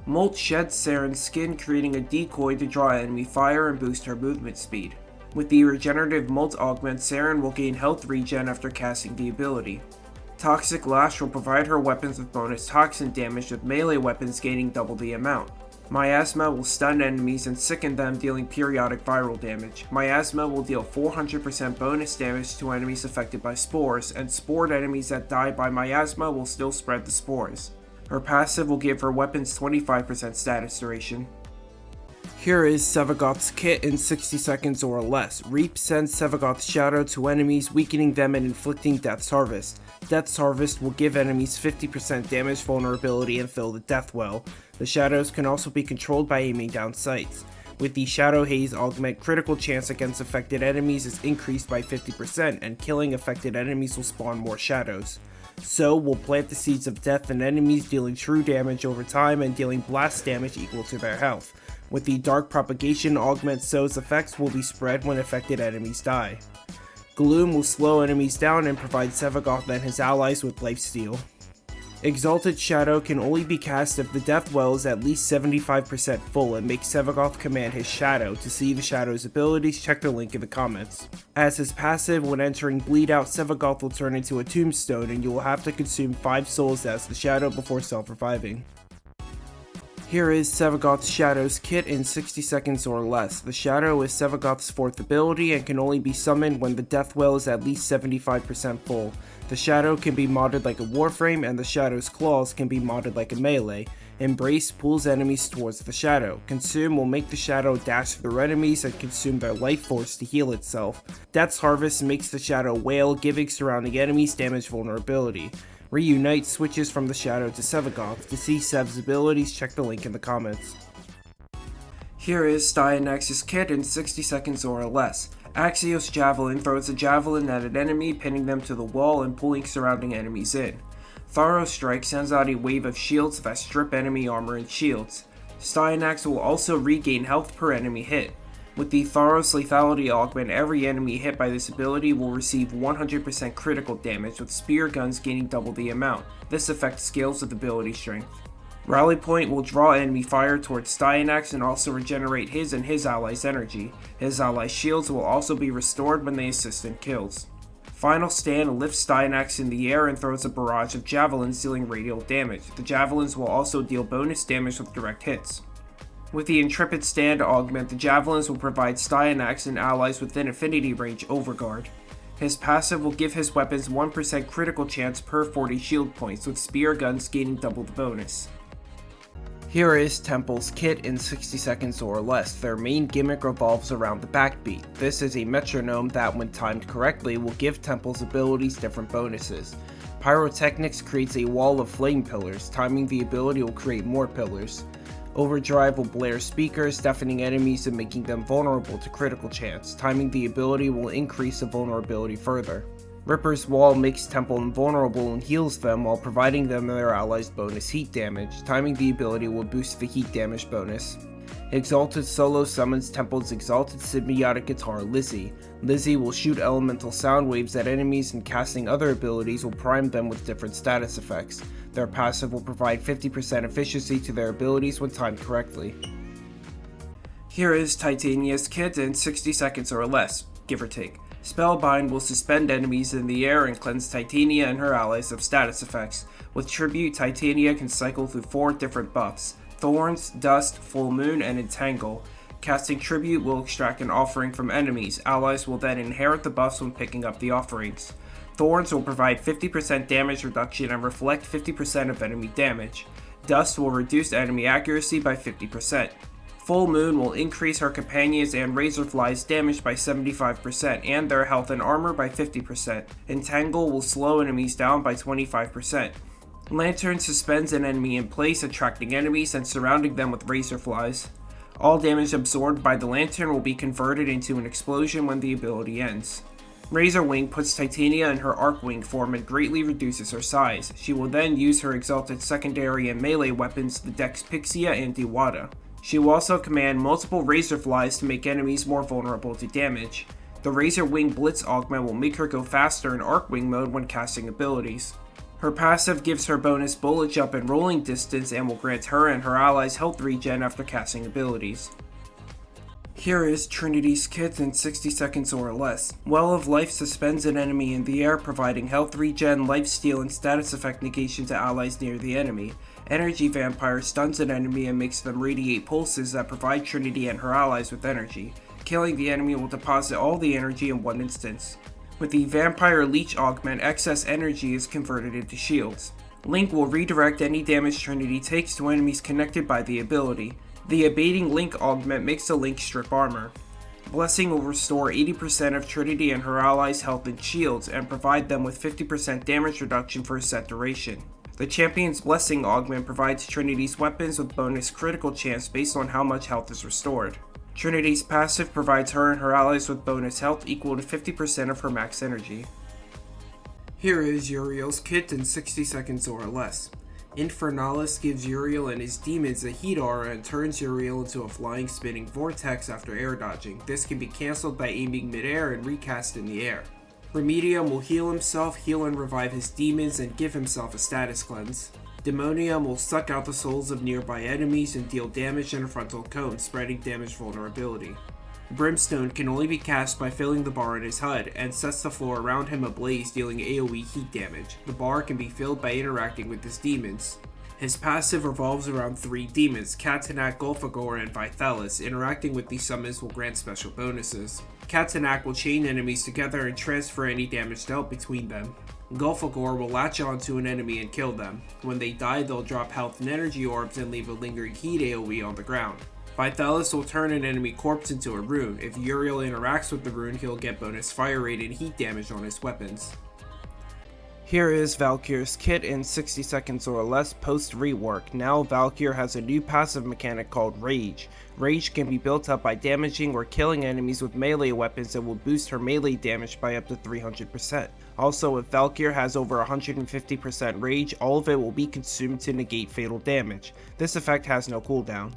Molt sheds Saren's skin, creating a decoy to draw enemy fire and boost her movement speed. With the Regenerative Molt augment, Saren will gain health regen after casting the ability. Toxic Lash will provide her weapons with bonus toxin damage, with melee weapons gaining double the amount. Miasma will stun enemies and sicken them, dealing periodic viral damage. Miasma will deal 400% bonus damage to enemies affected by spores, and spored enemies that die by Miasma will still spread the spores. Her passive will give her weapons 25% status duration. Here is Sevagoth's kit in 60 seconds or less. Reap sends Sevagoth's Shadow to enemies, weakening them and inflicting Death's Harvest. Death's Harvest will give enemies 50% damage vulnerability and fill the Death Well. The Shadows can also be controlled by aiming down sights. With the Shadow Haze augment, critical chance against affected enemies is increased by 50%, and killing affected enemies will spawn more shadows. So will plant the seeds of death in enemies, dealing true damage over time and dealing blast damage equal to their health. With the Dark Propagation augment, So's effects will be spread when affected enemies die. Gloom will slow enemies down and provide Sevagoth and his allies with lifesteal. Exalted Shadow can only be cast if the Death Well is at least 75% full, and makes Sevagoth command his Shadow. To see the Shadow's abilities, check the link in the comments. As his passive, when entering Bleed Out, Sevagoth will turn into a tombstone, and you will have to consume 5 souls as the Shadow before self-reviving. Here is Sevagoth's Shadow's kit in 60 seconds or less. The Shadow is Sevagoth's 4th ability and can only be summoned when the Death Well is at least 75% full. The Shadow can be modded like a Warframe, and the Shadow's Claws can be modded like a melee. Embrace pulls enemies towards the Shadow. Consume will make the Shadow dash through enemies and consume their life force to heal itself. Death's Harvest makes the Shadow wail, giving surrounding enemies damage vulnerability. Reunite switches from the Shadow to Sevagoth. To see Sev's abilities, check the link in the comments. Here is Styanax's kit in 60 seconds or less. Axios Javelin throws a javelin at an enemy, pinning them to the wall and pulling surrounding enemies in. Tharo Strike sends out a wave of shields that strip enemy armor and shields. Styanax will also regain health per enemy hit. With the Tharos Lethality augment, every enemy hit by this ability will receive 100% critical damage, with spear guns gaining double the amount. This effect scales with ability strength. Rally Point will draw enemy fire towards Styanax and also regenerate his and his allies' energy. His allies' shields will also be restored when they assist in kills. Final Stand lifts Styanax in the air and throws a barrage of javelins, dealing radial damage. The javelins will also deal bonus damage with direct hits. With the Intrepid Stand augment, the javelins will provide Styanax and allies within affinity range Overguard. His passive will give his weapons 1% critical chance per 40 shield points, with spear guns gaining double the bonus. Here is Temple's kit in 60 seconds or less. Their main gimmick revolves around the backbeat. This is a metronome that, when timed correctly, will give Temple's abilities different bonuses. Pyrotechnics creates a wall of flame pillars. Timing the ability will create more pillars. Overdrive will blare speakers, deafening enemies and making them vulnerable to critical chance. Timing the ability will increase the vulnerability further. Ripper's Wall makes Temple invulnerable and heals them while providing them their allies' bonus heat damage. Timing the ability will boost the heat damage bonus. Exalted Solo summons Temple's exalted symbiotic guitar Lizzie. Lizzie will shoot elemental sound waves at enemies, and casting other abilities will prime them with different status effects. Their passive will provide 50% efficiency to their abilities when timed correctly. Here is Titania's kit in 60 seconds or less, give or take. Spellbind will suspend enemies in the air and cleanse Titania and her allies of status effects. With Tribute, Titania can cycle through 4 different buffs: Thorns, Dust, Full Moon, and Entangle. Casting Tribute will extract an offering from enemies. Allies will then inherit the buffs when picking up the offerings. Thorns will provide 50% damage reduction and reflect 50% of enemy damage. Dust will reduce enemy accuracy by 50%. Full Moon will increase her companions and Razorfly's damage by 75% and their health and armor by 50%. Entangle will slow enemies down by 25%. Lantern suspends an enemy in place, attracting enemies and surrounding them with Razorflies. All damage absorbed by the Lantern will be converted into an explosion when the ability ends. Razor Wing puts Titania in her Arcwing form and greatly reduces her size. She will then use her exalted secondary and melee weapons, the Dex Pixia and Dewada. She will also command multiple Razorflies to make enemies more vulnerable to damage. The Razor Wing Blitz augment will make her go faster in Arcwing mode when casting abilities. Her passive gives her bonus bullet jump and rolling distance and will grant her and her allies health regen after casting abilities. Here is Trinity's kit in 60 seconds or less. Well of Life suspends an enemy in the air, providing health regen, lifesteal, and status effect negation to allies near the enemy. Energy Vampire stuns an enemy and makes them radiate pulses that provide Trinity and her allies with energy. Killing the enemy will deposit all the energy in one instance. With the Vampire Leech augment, excess energy is converted into shields. Link will redirect any damage Trinity takes to enemies connected by the ability. The Abating Link augment makes the Link strip armor. Blessing will restore 80% of Trinity and her allies' health and shields and provide them with 50% damage reduction for a set duration. The Champion's Blessing augment provides Trinity's weapons with bonus critical chance based on how much health is restored. Trinity's passive provides her and her allies with bonus health equal to 50% of her max energy. Here is Uriel's kit in 60 seconds or less. Infernalis gives Uriel and his demons a heat aura and turns Uriel into a flying spinning vortex after air dodging. This can be cancelled by aiming mid-air and recast in the air. Remedium will heal himself, heal and revive his demons, and give himself a status cleanse. Demonium will suck out the souls of nearby enemies and deal damage in a frontal cone, spreading damage vulnerability. Brimstone can only be cast by filling the bar in his HUD, and sets the floor around him ablaze, dealing AoE heat damage. The bar can be filled by interacting with his demons. His passive revolves around 3 demons, Katanak, Golfagor, and Vithalis. Interacting with these summons will grant special bonuses. Katanak will chain enemies together and transfer any damage dealt between them. Golfagor will latch onto an enemy and kill them. When they die, they'll drop health and energy orbs and leave a lingering heat AoE on the ground. Vithalis will turn an enemy corpse into a rune. If Uriel interacts with the rune, he'll get bonus fire rate and heat damage on his weapons. Here is Valkyr's kit in 60 seconds or less post rework. Now Valkyr has a new passive mechanic called Rage. Rage can be built up by damaging or killing enemies with melee weapons that will boost her melee damage by up to 300%. Also, if Valkyr has over 150% Rage, all of it will be consumed to negate fatal damage. This effect has no cooldown.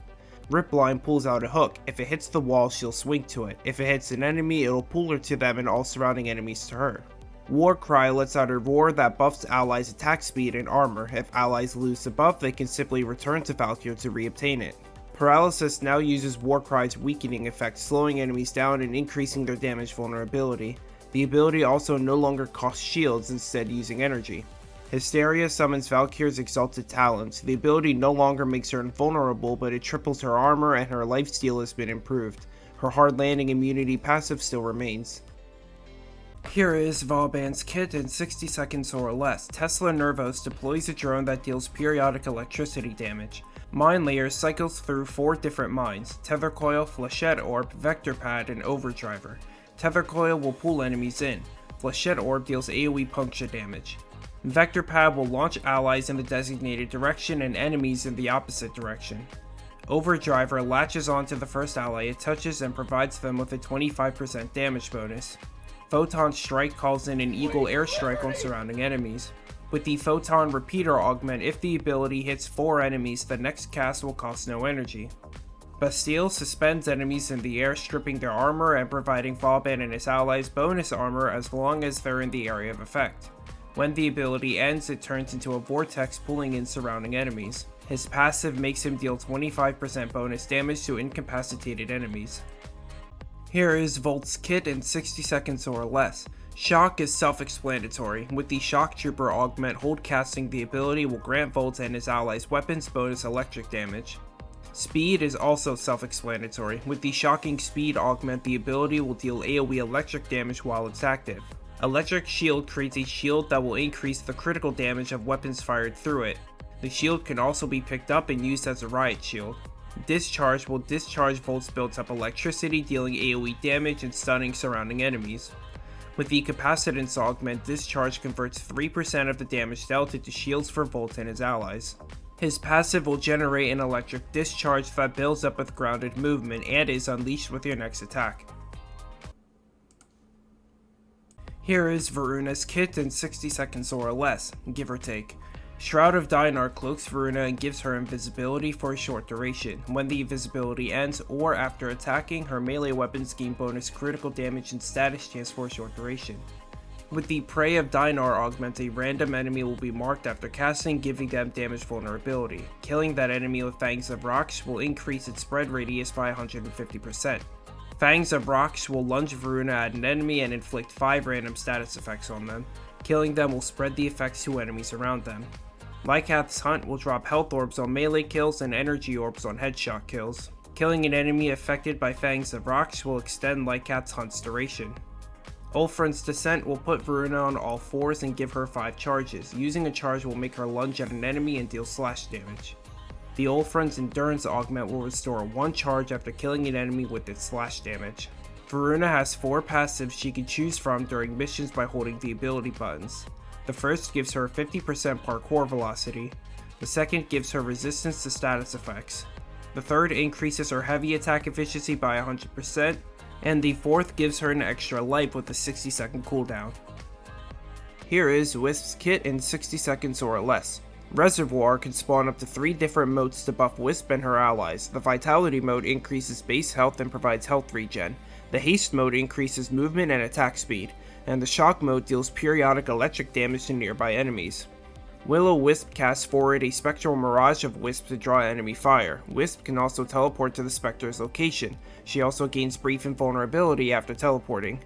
Ripline pulls out a hook. If it hits the wall, she'll swing to it. If it hits an enemy, it'll pull her to them and all surrounding enemies to her. Warcry lets out a roar that buffs allies' attack speed and armor. If allies lose the buff, they can simply return to Valkyr to reobtain it. Paralysis now uses Warcry's weakening effect, slowing enemies down and increasing their damage vulnerability. The ability also no longer costs shields, instead using energy. Hysteria summons Valkyr's Exalted Talons. The ability no longer makes her invulnerable, but it triples her armor and her lifesteal has been improved. Her hard landing immunity passive still remains. Here is Vauban's kit in 60 seconds or less. Tesla Nervos deploys a drone that deals periodic electricity damage. Mine Layer cycles through 4 different mines: Tether Coil, Flechette Orb, Vector Pad, and Overdriver. Tether Coil will pull enemies in. Flechette Orb deals AoE puncture damage. Vector Pad will launch allies in the designated direction and enemies in the opposite direction. Overdriver latches onto the first ally it touches and provides them with a 25% damage bonus. Photon Strike calls in an Eagle airstrike on surrounding enemies. With the Photon Repeater augment, if the ability hits 4 enemies, the next cast will cost no energy. Bastille suspends enemies in the air, stripping their armor and providing Vauban and his allies bonus armor as long as they're in the area of effect. When the ability ends, it turns into a vortex pulling in surrounding enemies. His passive makes him deal 25% bonus damage to incapacitated enemies. Here is Volt's kit in 60 seconds or less. Shock is self-explanatory. With the Shock Trooper augment, hold casting the ability will grant Volt and his allies weapons bonus electric damage. Speed is also self-explanatory. With the Shocking Speed augment, the ability will deal AoE electric damage while it's active. Electric Shield creates a shield that will increase the critical damage of weapons fired through it. The shield can also be picked up and used as a riot shield. Discharge will discharge Volt's built-up electricity, dealing AoE damage and stunning surrounding enemies. With the Capacitance augment, Discharge converts 3% of the damage dealt into shields for Volt and his allies. His passive will generate an electric discharge that builds up with grounded movement and is unleashed with your next attack. Here is Varuna's kit in 60 seconds or less, give or take. Shroud of Dynar cloaks Varuna and gives her invisibility for a short duration. When the invisibility ends, or after attacking, her melee weapons gain bonus critical damage and status chance for a short duration. With the Prey of Dynar augment, a random enemy will be marked after casting, giving them damage vulnerability. Killing that enemy with Fangs of Rocks will increase its spread radius by 150%. Fangs of Rocks will lunge Varuna at an enemy and inflict 5 random status effects on them. Killing them will spread the effects to enemies around them. Lycath's Hunt will drop health orbs on melee kills and energy orbs on headshot kills. Killing an enemy affected by Fangs of Rocks will extend Lycath's Hunt's duration. Ulfrun's Descent will put Varuna on all 4s and give her 5 charges. Using a charge will make her lunge at an enemy and deal slash damage. The Ulfrun's Endurance augment will restore 1 charge after killing an enemy with its slash damage. Varuna has 4 passives she can choose from during missions by holding the ability buttons. The first gives her 50% parkour velocity, the second gives her resistance to status effects, the third increases her heavy attack efficiency by 100%, and the fourth gives her an extra life with a 60-second cooldown. Here is Wisp's kit in 60 seconds or less. Reservoir can spawn up to 3 different modes to buff Wisp and her allies. The Vitality mode increases base health and provides health regen. The Haste mode increases movement and attack speed, and the Shock mode deals periodic electric damage to nearby enemies. Will-O-Wisp casts forward a spectral mirage of Wisp to draw enemy fire. Wisp can also teleport to the Spectre's location. She also gains brief invulnerability after teleporting.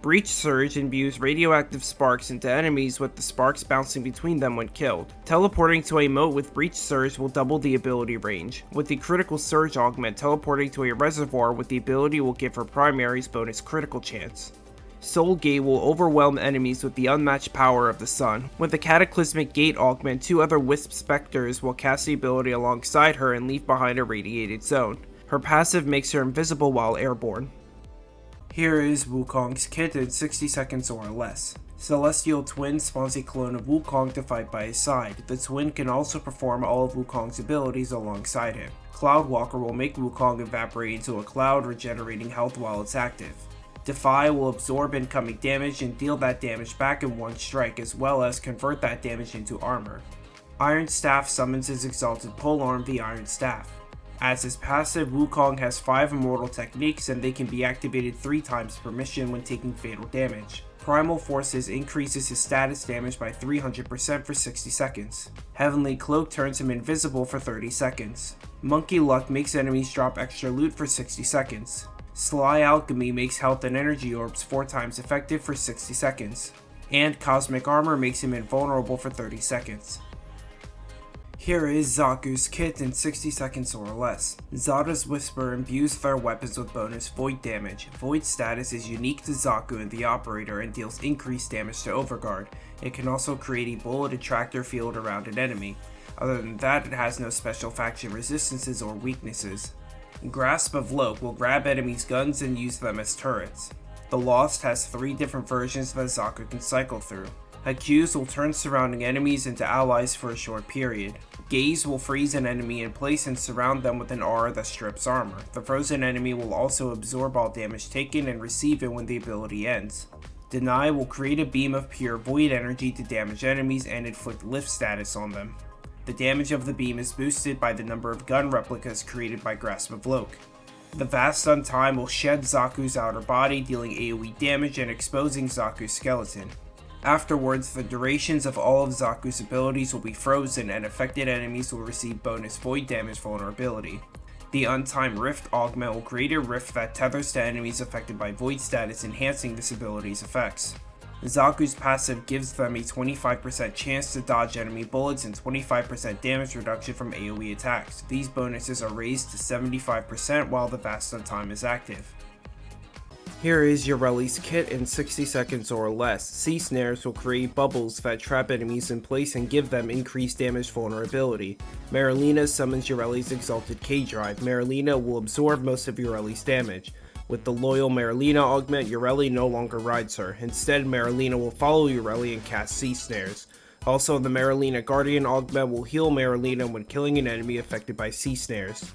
Breach Surge imbues radioactive sparks into enemies, with the sparks bouncing between them when killed. Teleporting to a moat with Breach Surge will double the ability range. With the Critical Surge augment, teleporting to a reservoir with the ability will give her primaries bonus critical chance. Soul Gate will overwhelm enemies with the unmatched power of the sun. With the Cataclysmic Gate augment, 2 other Wisp Spectres will cast the ability alongside her and leave behind a radiated zone. Her passive makes her invisible while airborne. Here is Wukong's kit in 60 seconds or less. Celestial Twin spawns a clone of Wukong to fight by his side. The twin can also perform all of Wukong's abilities alongside him. Cloudwalker will make Wukong evaporate into a cloud, regenerating health while it's active. Defy will absorb incoming damage and deal that damage back in 1 strike, as well as convert that damage into armor. Iron Staff summons his Exalted Polearm, the Iron Staff. As his passive, Wukong has 5 immortal techniques and they can be activated 3 times per mission when taking fatal damage. Primal Forces increases his status damage by 300% for 60 seconds. Heavenly Cloak turns him invisible for 30 seconds. Monkey Luck makes enemies drop extra loot for 60 seconds. Sly Alchemy makes health and energy orbs 4 times effective for 60 seconds. And Cosmic Armor makes him invulnerable for 30 seconds. Here is Zaku's kit in 60 seconds or less. Zada's Whisper imbues their weapons with bonus void damage. Void status is unique to Zaku and the operator and deals increased damage to Overguard. It can also create a bullet attractor field around an enemy. Other than that, it has no special faction resistances or weaknesses. Grasp of Loki will grab enemies' guns and use them as turrets. The Lost has 3 different versions that Zaku can cycle through. Accuse will turn surrounding enemies into allies for a short period. Gaze will freeze an enemy in place and surround them with an aura that strips armor. The frozen enemy will also absorb all damage taken and receive it when the ability ends. Deny will create a beam of pure void energy to damage enemies and inflict lift status on them. The damage of the beam is boosted by the number of gun replicas created by Grasp of Loki. The Vast Stun Time will shed Zaku's outer body, dealing AoE damage and exposing Zaku's skeleton. Afterwards, the durations of all of Zaku's abilities will be frozen and affected enemies will receive bonus void damage vulnerability. The Untimed Rift augment will create a rift that tethers to enemies affected by void status, enhancing this ability's effects. Zaku's passive gives them a 25% chance to dodge enemy bullets and 25% damage reduction from AoE attacks. These bonuses are raised to 75% while the Vast Stun Time is active. Here is Uriel's kit in 60 seconds or less. Sea Snares will create bubbles that trap enemies in place and give them increased damage vulnerability. Marilena summons Uriel's Exalted K-Drive. Marilena will absorb most of Uriel's damage. With the loyal Marilena augment, Uriel no longer rides her. Instead, Marilena will follow Uriel and cast Sea Snares. Also, the Marilena Guardian augment will heal Marilena when killing an enemy affected by Sea Snares.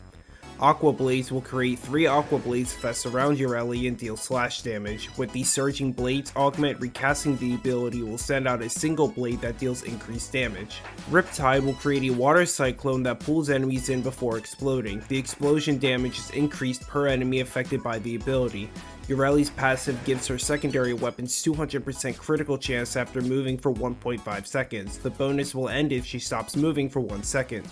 Aqua Blades will create 3 Aqua Blades that surround Uriel and deal slash damage. With the Surging Blades augment, recasting the ability will send out a single blade that deals increased damage. Riptide will create a water cyclone that pulls enemies in before exploding. The explosion damage is increased per enemy affected by the ability. Uriel's passive gives her secondary weapons 200% critical chance after moving for 1.5 seconds. The bonus will end if she stops moving for 1 second.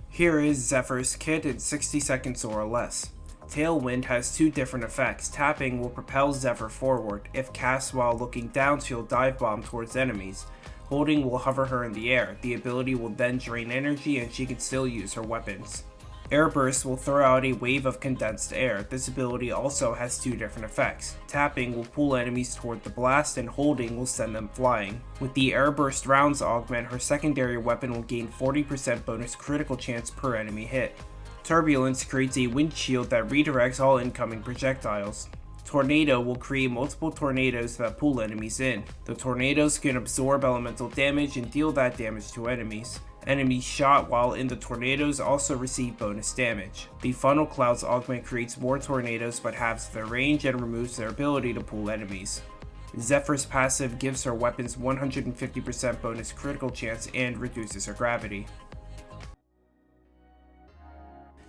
Here is Zephyr's kit in 60 seconds or less. Tailwind has 2 different effects. Tapping will propel Zephyr forward. If cast while looking down, she'll dive bomb towards enemies. Holding will hover her in the air. The ability will then drain energy and she can still use her weapons. Airburst will throw out a wave of condensed air. This ability also has 2 different effects. Tapping will pull enemies toward the blast and holding will send them flying. With the Airburst rounds augment, her secondary weapon will gain 40% bonus critical chance per enemy hit. Turbulence creates a windshield that redirects all incoming projectiles. Tornado will create multiple tornadoes that pull enemies in. The tornadoes can absorb elemental damage and deal that damage to enemies. Enemies shot while in the tornadoes also receive bonus damage. The Funnel Clouds augment creates more tornadoes but halves their range and removes their ability to pull enemies. Zephyr's passive gives her weapons 150% bonus critical chance and reduces her gravity.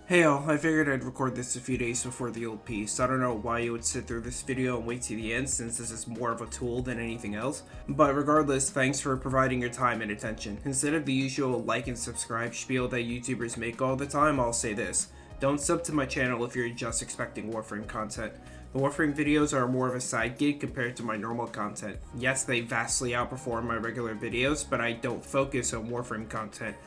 Hey all, I figured I'd record this a few days before the old piece. I don't know why you would sit through this video and wait to the end since this is more of a tool than anything else. But regardless, thanks for providing your time and attention. Instead of the usual like and subscribe spiel that YouTubers make all the time, I'll say this. Don't sub to my channel if you're just expecting Warframe content. The Warframe videos are more of a side gig compared to my normal content. Yes, they vastly outperform my regular videos, but I don't focus on Warframe content.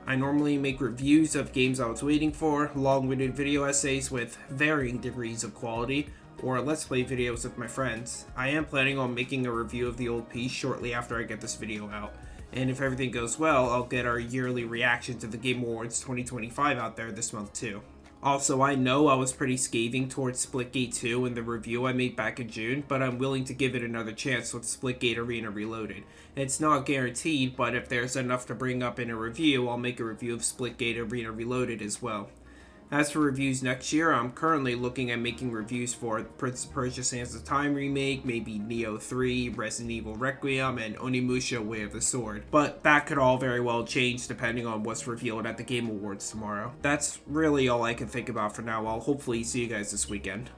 I normally make reviews of games I was waiting for, long-winded video essays with varying degrees of quality, or let's play videos with my friends. I am planning on making a review of the old piece shortly after I get this video out, and if everything goes well, I'll get our yearly reaction to the Game Awards 2025 out there this month too. Also, I know I was pretty scathing towards Splitgate 2 in the review I made back in June, but I'm willing to give it another chance with Splitgate Arena Reloaded. It's not guaranteed, but if there's enough to bring up in a review, I'll make a review of Splitgate Arena Reloaded as well. As for reviews next year, I'm currently looking at making reviews for Prince of Persia Sands of Time remake, maybe Neo 3, Resident Evil Requiem, and Onimusha Way of the Sword. But that could all very well change depending on what's revealed at the Game Awards tomorrow. That's really all I can think about for now. I'll hopefully see you guys this weekend.